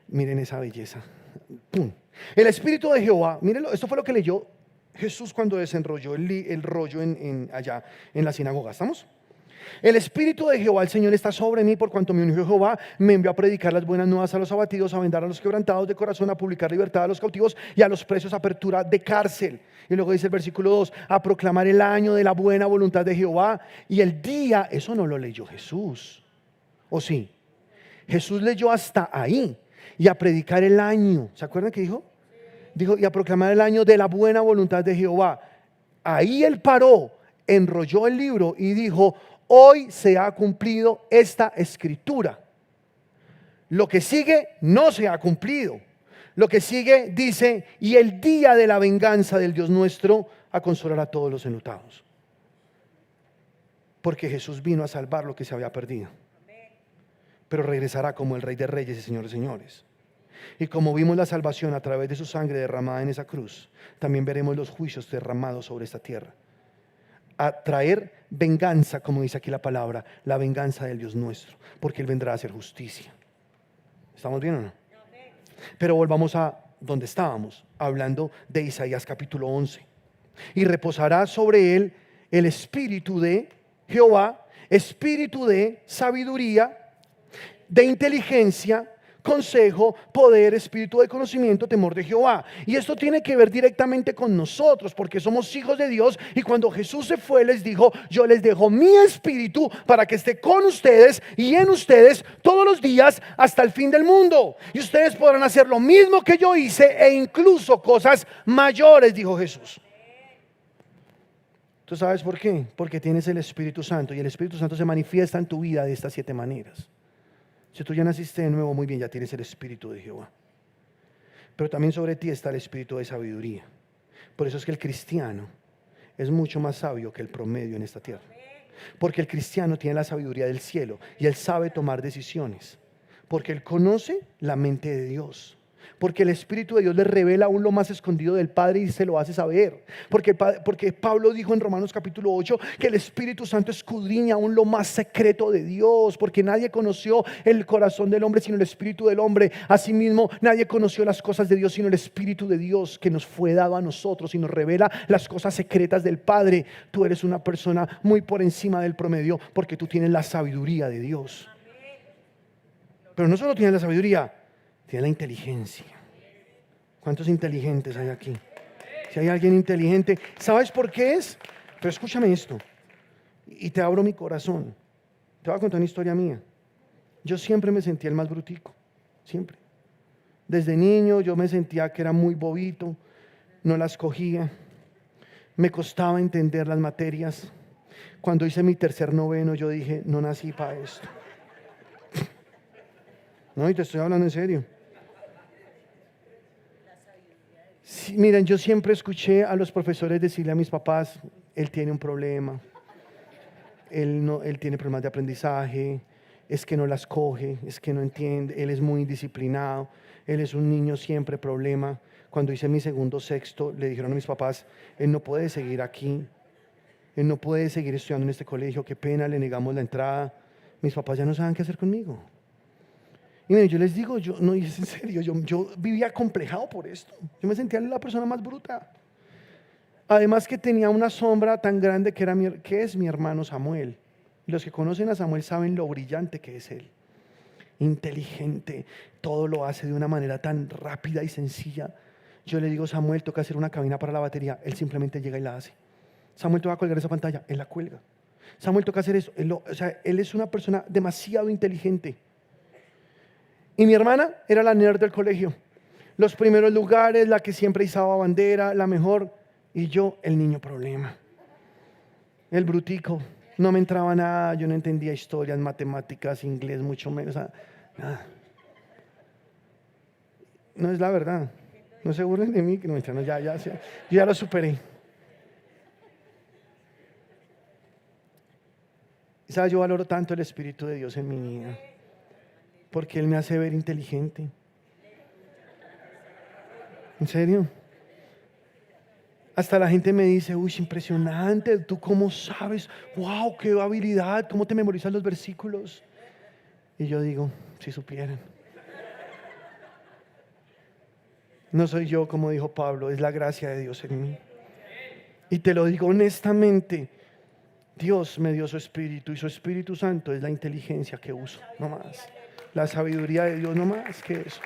miren esa belleza. ¡Pum! El Espíritu de Jehová, mírenlo, esto fue lo que leyó Jesús cuando desenrolló el rollo allá en la sinagoga. ¿Estamos? El Espíritu de Jehová, el Señor, está sobre mí, por cuanto me ungió Jehová, me envió a predicar las buenas nuevas a los abatidos, a vendar a los quebrantados de corazón, a publicar libertad a los cautivos y a los presos apertura de cárcel. Y luego dice el versículo 2, a proclamar el año de la buena voluntad de Jehová y el día. Eso no lo leyó Jesús, ¿o sí? Jesús leyó hasta ahí, y a predicar el año. ¿Se acuerdan que dijo? Dijo, y a proclamar el año de la buena voluntad de Jehová. Ahí él paró, enrolló el libro y dijo, hoy se ha cumplido esta escritura. Lo que sigue no se ha cumplido. Lo que sigue dice, y el día de la venganza del Dios nuestro a consolar a todos los enlutados. porque Jesús vino a salvar lo que se había perdido, pero regresará como el Rey de Reyes y Señor de Señores. Y como vimos la salvación a través de su sangre derramada en esa cruz, también veremos los juicios derramados sobre esta tierra, a traer venganza, como dice aquí la palabra, la venganza del Dios nuestro, porque Él vendrá a hacer justicia. ¿Estamos bien o no? Pero volvamos a donde estábamos, hablando de Isaías capítulo 11. Y reposará sobre él el espíritu de Jehová, espíritu de sabiduría, de inteligencia, consejo, poder, espíritu de conocimiento, temor de Jehová. Y esto tiene que ver directamente con nosotros, porque somos hijos de Dios. Y cuando Jesús se fue, les dijo: yo les dejo mi espíritu para que esté con ustedes y en ustedes todos los días hasta el fin del mundo. Y ustedes podrán hacer lo mismo que yo hice e incluso cosas mayores, dijo Jesús. ¿Tú sabes por qué? Porque tienes el Espíritu Santo, y el Espíritu Santo se manifiesta en tu vida de estas 7 maneras. Si tú ya naciste de nuevo, muy bien, ya tienes el Espíritu de Jehová. Pero también sobre ti está el Espíritu de sabiduría. Por eso es que el cristiano es mucho más sabio que el promedio en esta tierra. Porque el cristiano tiene la sabiduría del cielo y él sabe tomar decisiones. Porque él conoce la mente de Dios. Porque el Espíritu de Dios le revela aún lo más escondido del Padre y se lo hace saber. Porque Pablo dijo en Romanos capítulo 8 que el Espíritu Santo escudriña aún lo más secreto de Dios. Porque nadie conoció el corazón del hombre sino el Espíritu del hombre. Asimismo, nadie conoció las cosas de Dios sino el Espíritu de Dios, que nos fue dado a nosotros y nos revela las cosas secretas del Padre. Tú eres una persona muy por encima del promedio porque tú tienes la sabiduría de Dios. Pero no solo tienes la sabiduría, tienes la inteligencia. ¿Cuántos inteligentes hay aquí? Si hay alguien inteligente, ¿sabes por qué es? Pero escúchame esto, y te abro mi corazón. Te voy a contar una historia mía. Yo siempre me sentía el más brutico, siempre. Desde niño yo me sentía que era muy bobito, no las cogía, me costaba entender las materias. Cuando hice mi tercer noveno yo dije: no nací para esto. No, y te estoy hablando en serio. Sí, miren, yo siempre escuché a los profesores decirle a mis papás: él tiene un problema, él tiene problemas de aprendizaje, es que no las coge, es que no entiende, él es muy indisciplinado, él es un niño siempre problema. Cuando hice mi segundo sexto, le dijeron a mis papás: él no puede seguir aquí, él no puede seguir estudiando en este colegio, qué pena, le negamos la entrada. Mis papás ya no saben qué hacer conmigo. Y miren, yo les digo, no, y es en serio, yo vivía acomplejado por esto. Yo me sentía la persona más bruta. Además que tenía una sombra tan grande que es mi hermano Samuel. Y los que conocen a Samuel saben lo brillante que es él. Inteligente, todo lo hace de una manera tan rápida y sencilla. Yo le digo: Samuel, toca hacer una cabina para la batería. Él simplemente llega y la hace. Samuel, toca colgar esa pantalla. Él la cuelga. Samuel, toca hacer eso. Él es una persona demasiado inteligente. Y mi hermana era la nerd del colegio. Los primeros lugares, la que siempre izaba bandera, la mejor. Y yo, el niño problema. El brutico. No me entraba nada, yo no entendía historias, matemáticas, inglés, mucho menos. Nada. No es la verdad. No se burlen de mí, que no, yo ya lo superé. Y sabes, yo valoro tanto el Espíritu de Dios en mi vida. Porque Él me hace ver inteligente. ¿En serio? Hasta la gente me dice: uy, impresionante, ¿tú cómo sabes? Wow, qué habilidad, ¿cómo te memorizas los versículos? Y yo digo: si supieran. No soy yo, como dijo Pablo, es la gracia de Dios en mí. Y te lo digo honestamente, Dios me dio su Espíritu y su Espíritu Santo es la inteligencia que uso, no más. La sabiduría de Dios, no más que eso.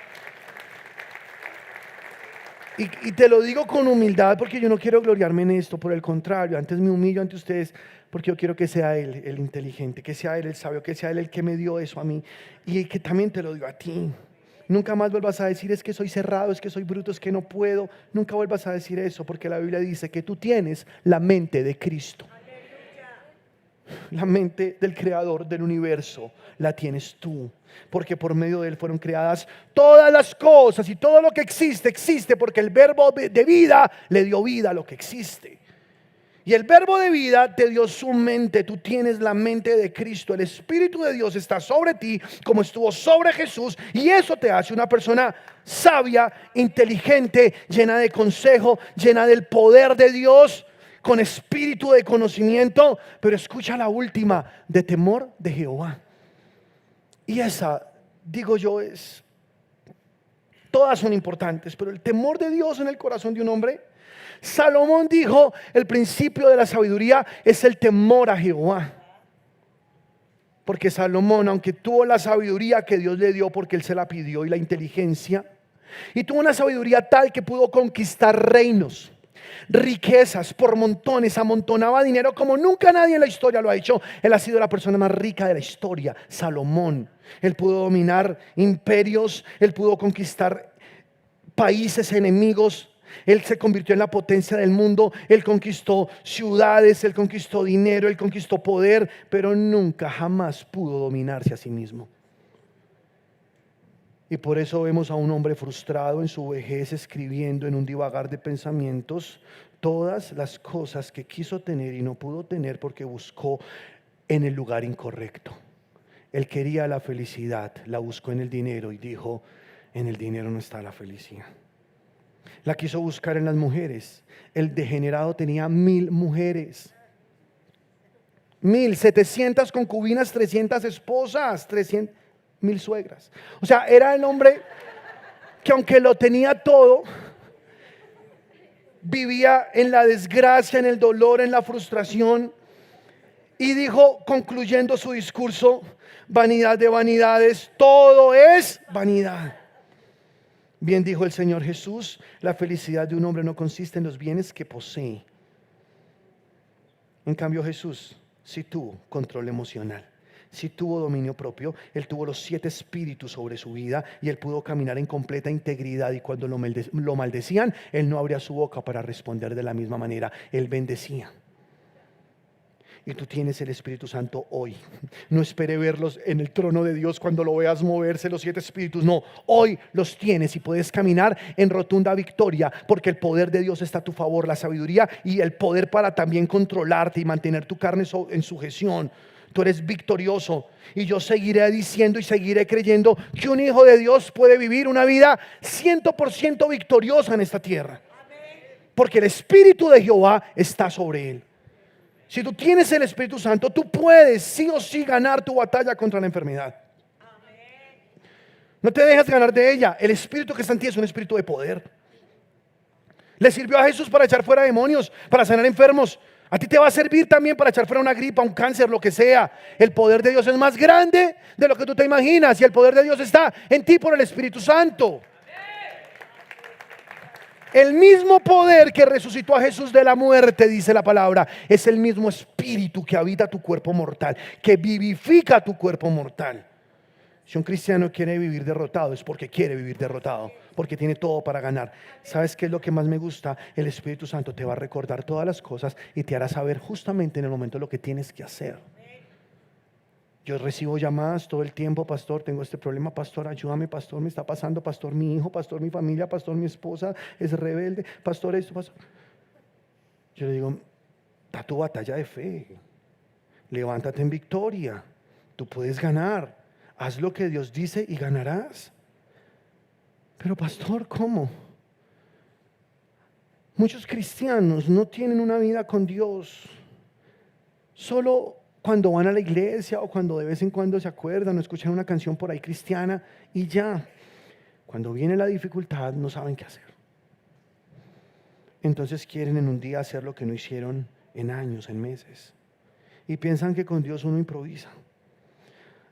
Y te lo digo con humildad, porque yo no quiero gloriarme en esto. Por el contrario, antes me humillo ante ustedes, porque yo quiero que sea Él el inteligente, que sea Él el sabio, que sea Él el que me dio eso a mí, y que también te lo digo a ti. Nunca más vuelvas a decir: es que soy cerrado, es que soy bruto, es que no puedo. Nunca vuelvas a decir eso, porque la Biblia dice que tú tienes la mente de Cristo. La mente del creador del universo la tienes tú, porque por medio de Él fueron creadas todas las cosas, y todo lo que existe, existe porque el verbo de vida le dio vida a lo que existe. Y el verbo de vida te dio su mente. Tú tienes la mente de Cristo. El Espíritu de Dios está sobre ti como estuvo sobre Jesús. Y eso te hace una persona sabia, inteligente, llena de consejo, llena del poder de Dios, con espíritu de conocimiento. Pero escucha la última, de temor de Jehová. Y esa, digo yo, todas son importantes, pero el temor de Dios en el corazón de un hombre. Salomón dijo, el principio de la sabiduría es el temor a Jehová. Porque Salomón, aunque tuvo la sabiduría que Dios le dio porque él se la pidió, y la inteligencia, y tuvo una sabiduría tal que pudo conquistar reinos, riquezas por montones, amontonaba dinero como nunca nadie en la historia lo ha hecho. Él ha sido la persona más rica de la historia, Salomón. Él pudo dominar imperios, él pudo conquistar países enemigos. Él se convirtió en la potencia del mundo. Él conquistó ciudades, él conquistó dinero, él conquistó poder, pero nunca, jamás pudo dominarse a sí mismo. Y por eso vemos a un hombre frustrado en su vejez escribiendo en un divagar de pensamientos todas las cosas que quiso tener y no pudo tener porque buscó en el lugar incorrecto. Él quería la felicidad, la buscó en el dinero y dijo, en el dinero no está la felicidad. La quiso buscar en las mujeres. El degenerado tenía 1000 mujeres, 1700 concubinas, 300 esposas, 1000 suegras. O sea, era el hombre que aunque lo tenía todo, vivía en la desgracia, en el dolor, en la frustración. Y dijo, concluyendo su discurso, vanidad de vanidades, todo es vanidad. Bien dijo el Señor Jesús, la felicidad de un hombre no consiste en los bienes que posee. En cambio Jesús sí tuvo control emocional, sí tuvo dominio propio. Él tuvo los 7 espíritus sobre su vida y él pudo caminar en completa integridad. Y cuando lo maldecían, él no abría su boca para responder de la misma manera. Él bendecía. Y tú tienes el Espíritu Santo hoy. No espere verlos en el trono de Dios cuando lo veas moverse los 7 espíritus. No, hoy los tienes y puedes caminar en rotunda victoria porque el poder de Dios está a tu favor, la sabiduría y el poder para también controlarte y mantener tu carne en sujeción. Tú eres victorioso y yo seguiré diciendo y seguiré creyendo que un hijo de Dios puede vivir una vida 100% victoriosa en esta tierra. Porque el Espíritu de Jehová está sobre él. Si tú tienes el Espíritu Santo, tú puedes sí o sí ganar tu batalla contra la enfermedad. No te dejes ganar de ella. El Espíritu que está en ti es un espíritu de poder. Le sirvió a Jesús para echar fuera demonios, para sanar enfermos. A ti te va a servir también para echar fuera una gripa, un cáncer, lo que sea. El poder de Dios es más grande de lo que tú te imaginas. Y el poder de Dios está en ti por el Espíritu Santo. El mismo poder que resucitó a Jesús de la muerte, dice la palabra, es el mismo espíritu que habita tu cuerpo mortal, que vivifica tu cuerpo mortal. Si un cristiano quiere vivir derrotado, es porque quiere vivir derrotado, porque tiene todo para ganar. ¿Sabes qué es lo que más me gusta? El Espíritu Santo te va a recordar todas las cosas y te hará saber justamente en el momento lo que tienes que hacer. Yo recibo llamadas todo el tiempo, pastor, tengo este problema, pastor, ayúdame, pastor, me está pasando, pastor, mi hijo, pastor, mi familia, pastor, mi esposa es rebelde, pastor, esto, pastor. Yo le digo, da tu batalla de fe, levántate en victoria, tú puedes ganar, haz lo que Dios dice y ganarás. Pero pastor, ¿cómo? Muchos cristianos no tienen una vida con Dios, solo cuando van a la iglesia o cuando de vez en cuando se acuerdan o escuchan una canción por ahí cristiana y ya. Cuando viene la dificultad no saben qué hacer. Entonces quieren en un día hacer lo que no hicieron en años, en meses. Y piensan que con Dios uno improvisa.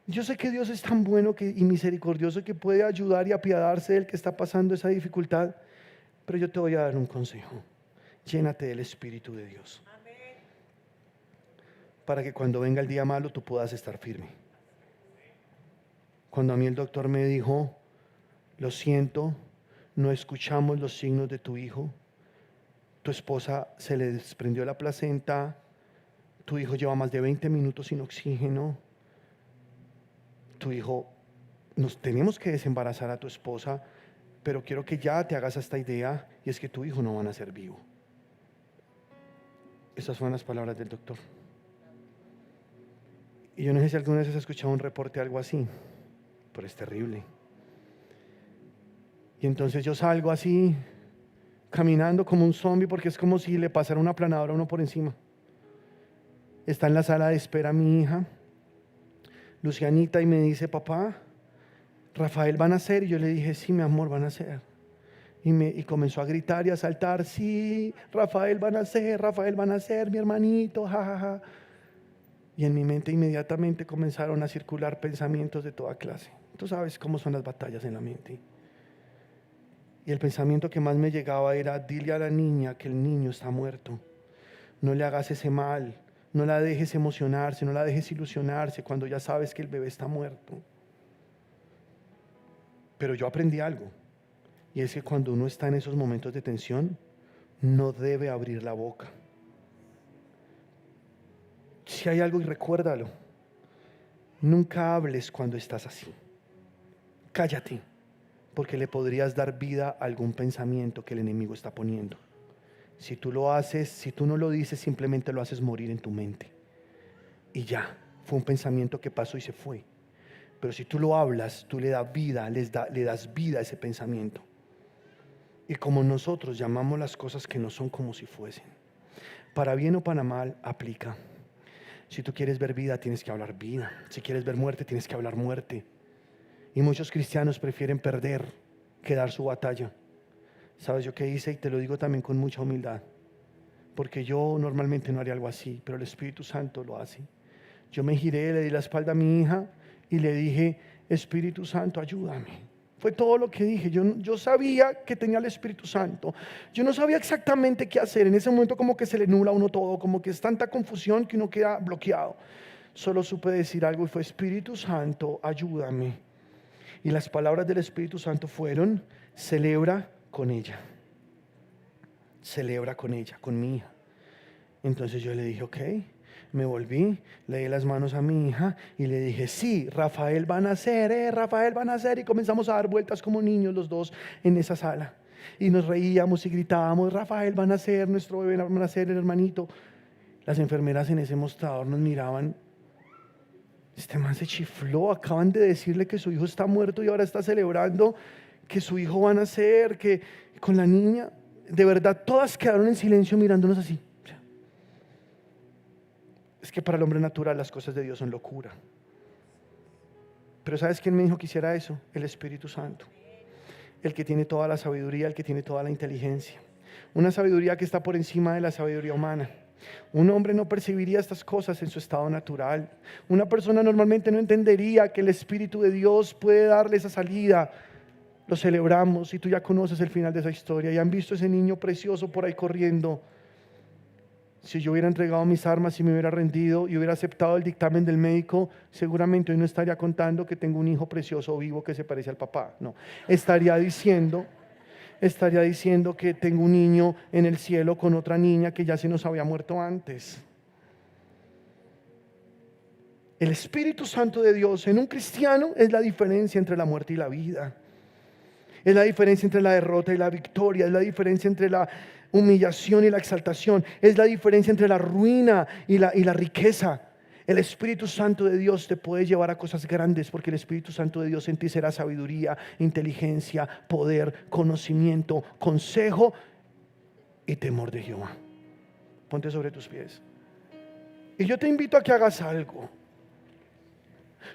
Yo sé que Dios es tan bueno y misericordioso que puede ayudar y apiadarse del que está pasando esa dificultad. Pero yo te voy a dar un consejo. Llénate del Espíritu de Dios. Para que cuando venga el día malo tú puedas estar firme. Cuando a mí el doctor me dijo, lo siento, no escuchamos los signos de tu hijo, tu esposa se le desprendió la placenta, tu hijo lleva más de 20 minutos sin oxígeno, tu hijo, nos tenemos que desembarazar a tu esposa, pero quiero que ya te hagas esta idea y es que tu hijo no va a nacer vivo. Esas fueron las palabras del doctor. Y yo no sé si alguna vez has escuchado un reporte algo así, pero es terrible. Y entonces yo salgo así, caminando como un zombie, porque es como si le pasara una aplanadora a uno por encima. Está en la sala de espera mi hija, Lucianita, y me dice: papá, Rafael va a nacer. Y yo le dije: sí, mi amor, va a nacer. Y comenzó a gritar y a saltar: sí, Rafael va a nacer, Rafael va a nacer, mi hermanito, jajaja. Ja, ja. Y en mi mente inmediatamente comenzaron a circular pensamientos de toda clase. Tú sabes cómo son las batallas en la mente. Y el pensamiento que más me llegaba era: dile a la niña que el niño está muerto. No le hagas ese mal, no la dejes emocionarse, no la dejes ilusionarse cuando ya sabes que el bebé está muerto. Pero yo aprendí algo, y es que cuando uno está en esos momentos de tensión, no debe abrir la boca. Si hay algo, y recuérdalo, nunca hables cuando estás así. Cállate, porque le podrías dar vida a algún pensamiento que el enemigo está poniendo. Si tú lo haces, si tú no lo dices, simplemente lo haces morir en tu mente. Y ya, fue un pensamiento que pasó y se fue. Pero si tú lo hablas, tú le das vida, le das vida a ese pensamiento. Y como nosotros llamamos las cosas que no son como si fuesen, para bien o para mal, aplica. Si tú quieres ver vida, tienes que hablar vida. Si quieres ver muerte, tienes que hablar muerte. Y muchos cristianos prefieren perder que dar su batalla. ¿Sabes yo qué hice? Y te lo digo también con mucha humildad, porque yo normalmente no haría algo así, pero el Espíritu Santo lo hace. Yo me giré, le di la espalda a mi hija y le dije: Espíritu Santo, ayúdame. Fue todo lo que dije. Yo sabía que tenía el Espíritu Santo. Yo no sabía exactamente qué hacer. En ese momento como que se le nubla a uno todo, como que es tanta confusión que uno queda bloqueado. Solo supe decir algo y fue: Espíritu Santo, ayúdame. Y las palabras del Espíritu Santo fueron: celebra con ella. Celebra con ella, con mi hija. Entonces yo le dije: ok. Me volví, le di las manos a mi hija y le dije: sí, Rafael va a nacer, Rafael va a nacer. Y comenzamos a dar vueltas como niños los dos en esa sala. Y nos reíamos y gritábamos: Rafael va a nacer, nuestro bebé va a nacer, el hermanito. Las enfermeras en ese mostrador nos miraban: este man se chifló, acaban de decirle que su hijo está muerto y ahora está celebrando que su hijo va a nacer, que con la niña. De verdad, todas quedaron en silencio mirándonos así. Es que para el hombre natural las cosas de Dios son locura. Pero ¿sabes quién me dijo que hiciera eso? El Espíritu Santo. El que tiene toda la sabiduría, el que tiene toda la inteligencia. Una sabiduría que está por encima de la sabiduría humana. Un hombre no percibiría estas cosas en su estado natural. Una persona normalmente no entendería que el Espíritu de Dios puede darle esa salida. Lo celebramos y tú ya conoces el final de esa historia. Y han visto ese niño precioso por ahí corriendo. Si yo hubiera entregado mis armas y me hubiera rendido y hubiera aceptado el dictamen del médico, seguramente hoy no estaría contando que tengo un hijo precioso vivo que se parece al papá. No, estaría diciendo que tengo un niño en el cielo con otra niña que ya se nos había muerto antes. El Espíritu Santo de Dios en un cristiano es la diferencia entre la muerte y la vida. Es la diferencia entre la derrota y la victoria. Es la diferencia entre la humillación y la exaltación. Es la diferencia entre la ruina y la riqueza. El Espíritu Santo de Dios te puede llevar a cosas grandes, porque el Espíritu Santo de Dios en ti será sabiduría, inteligencia, poder, conocimiento, consejo y temor de Jehová. Ponte sobre tus pies. Y yo te invito a que hagas algo.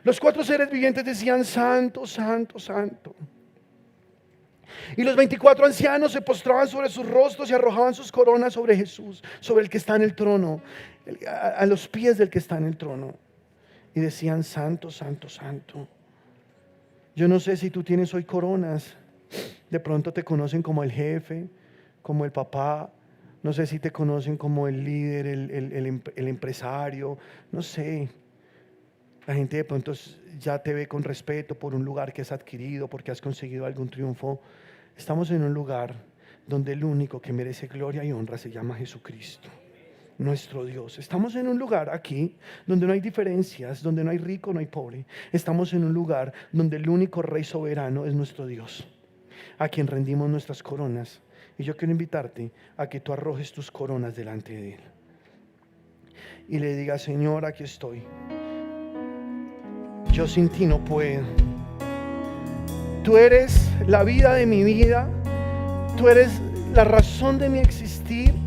Los 4 seres vivientes decían: santo, santo, santo. Y los 24 ancianos se postraban sobre sus rostros y arrojaban sus coronas sobre Jesús, sobre el que está en el trono, a los pies del que está en el trono. Y decían: santo, santo, santo. Yo no sé si tú tienes hoy coronas. De pronto te conocen como el jefe, como el papá. No sé si te conocen como el líder, el empresario. No sé. La gente de pronto ya te ve con respeto por un lugar que has adquirido, porque has conseguido algún triunfo. Estamos en un lugar donde el único que merece gloria y honra se llama Jesucristo, nuestro Dios. Estamos en un lugar aquí donde no hay diferencias, donde no hay rico, no hay pobre. Estamos en un lugar donde el único Rey soberano es nuestro Dios, a quien rendimos nuestras coronas. Y yo quiero invitarte a que tú arrojes tus coronas delante de Él. y le diga: Señor, aquí estoy. Yo sin ti no puedo. Tú eres la vida de mi vida. Tú eres la razón de mi existir.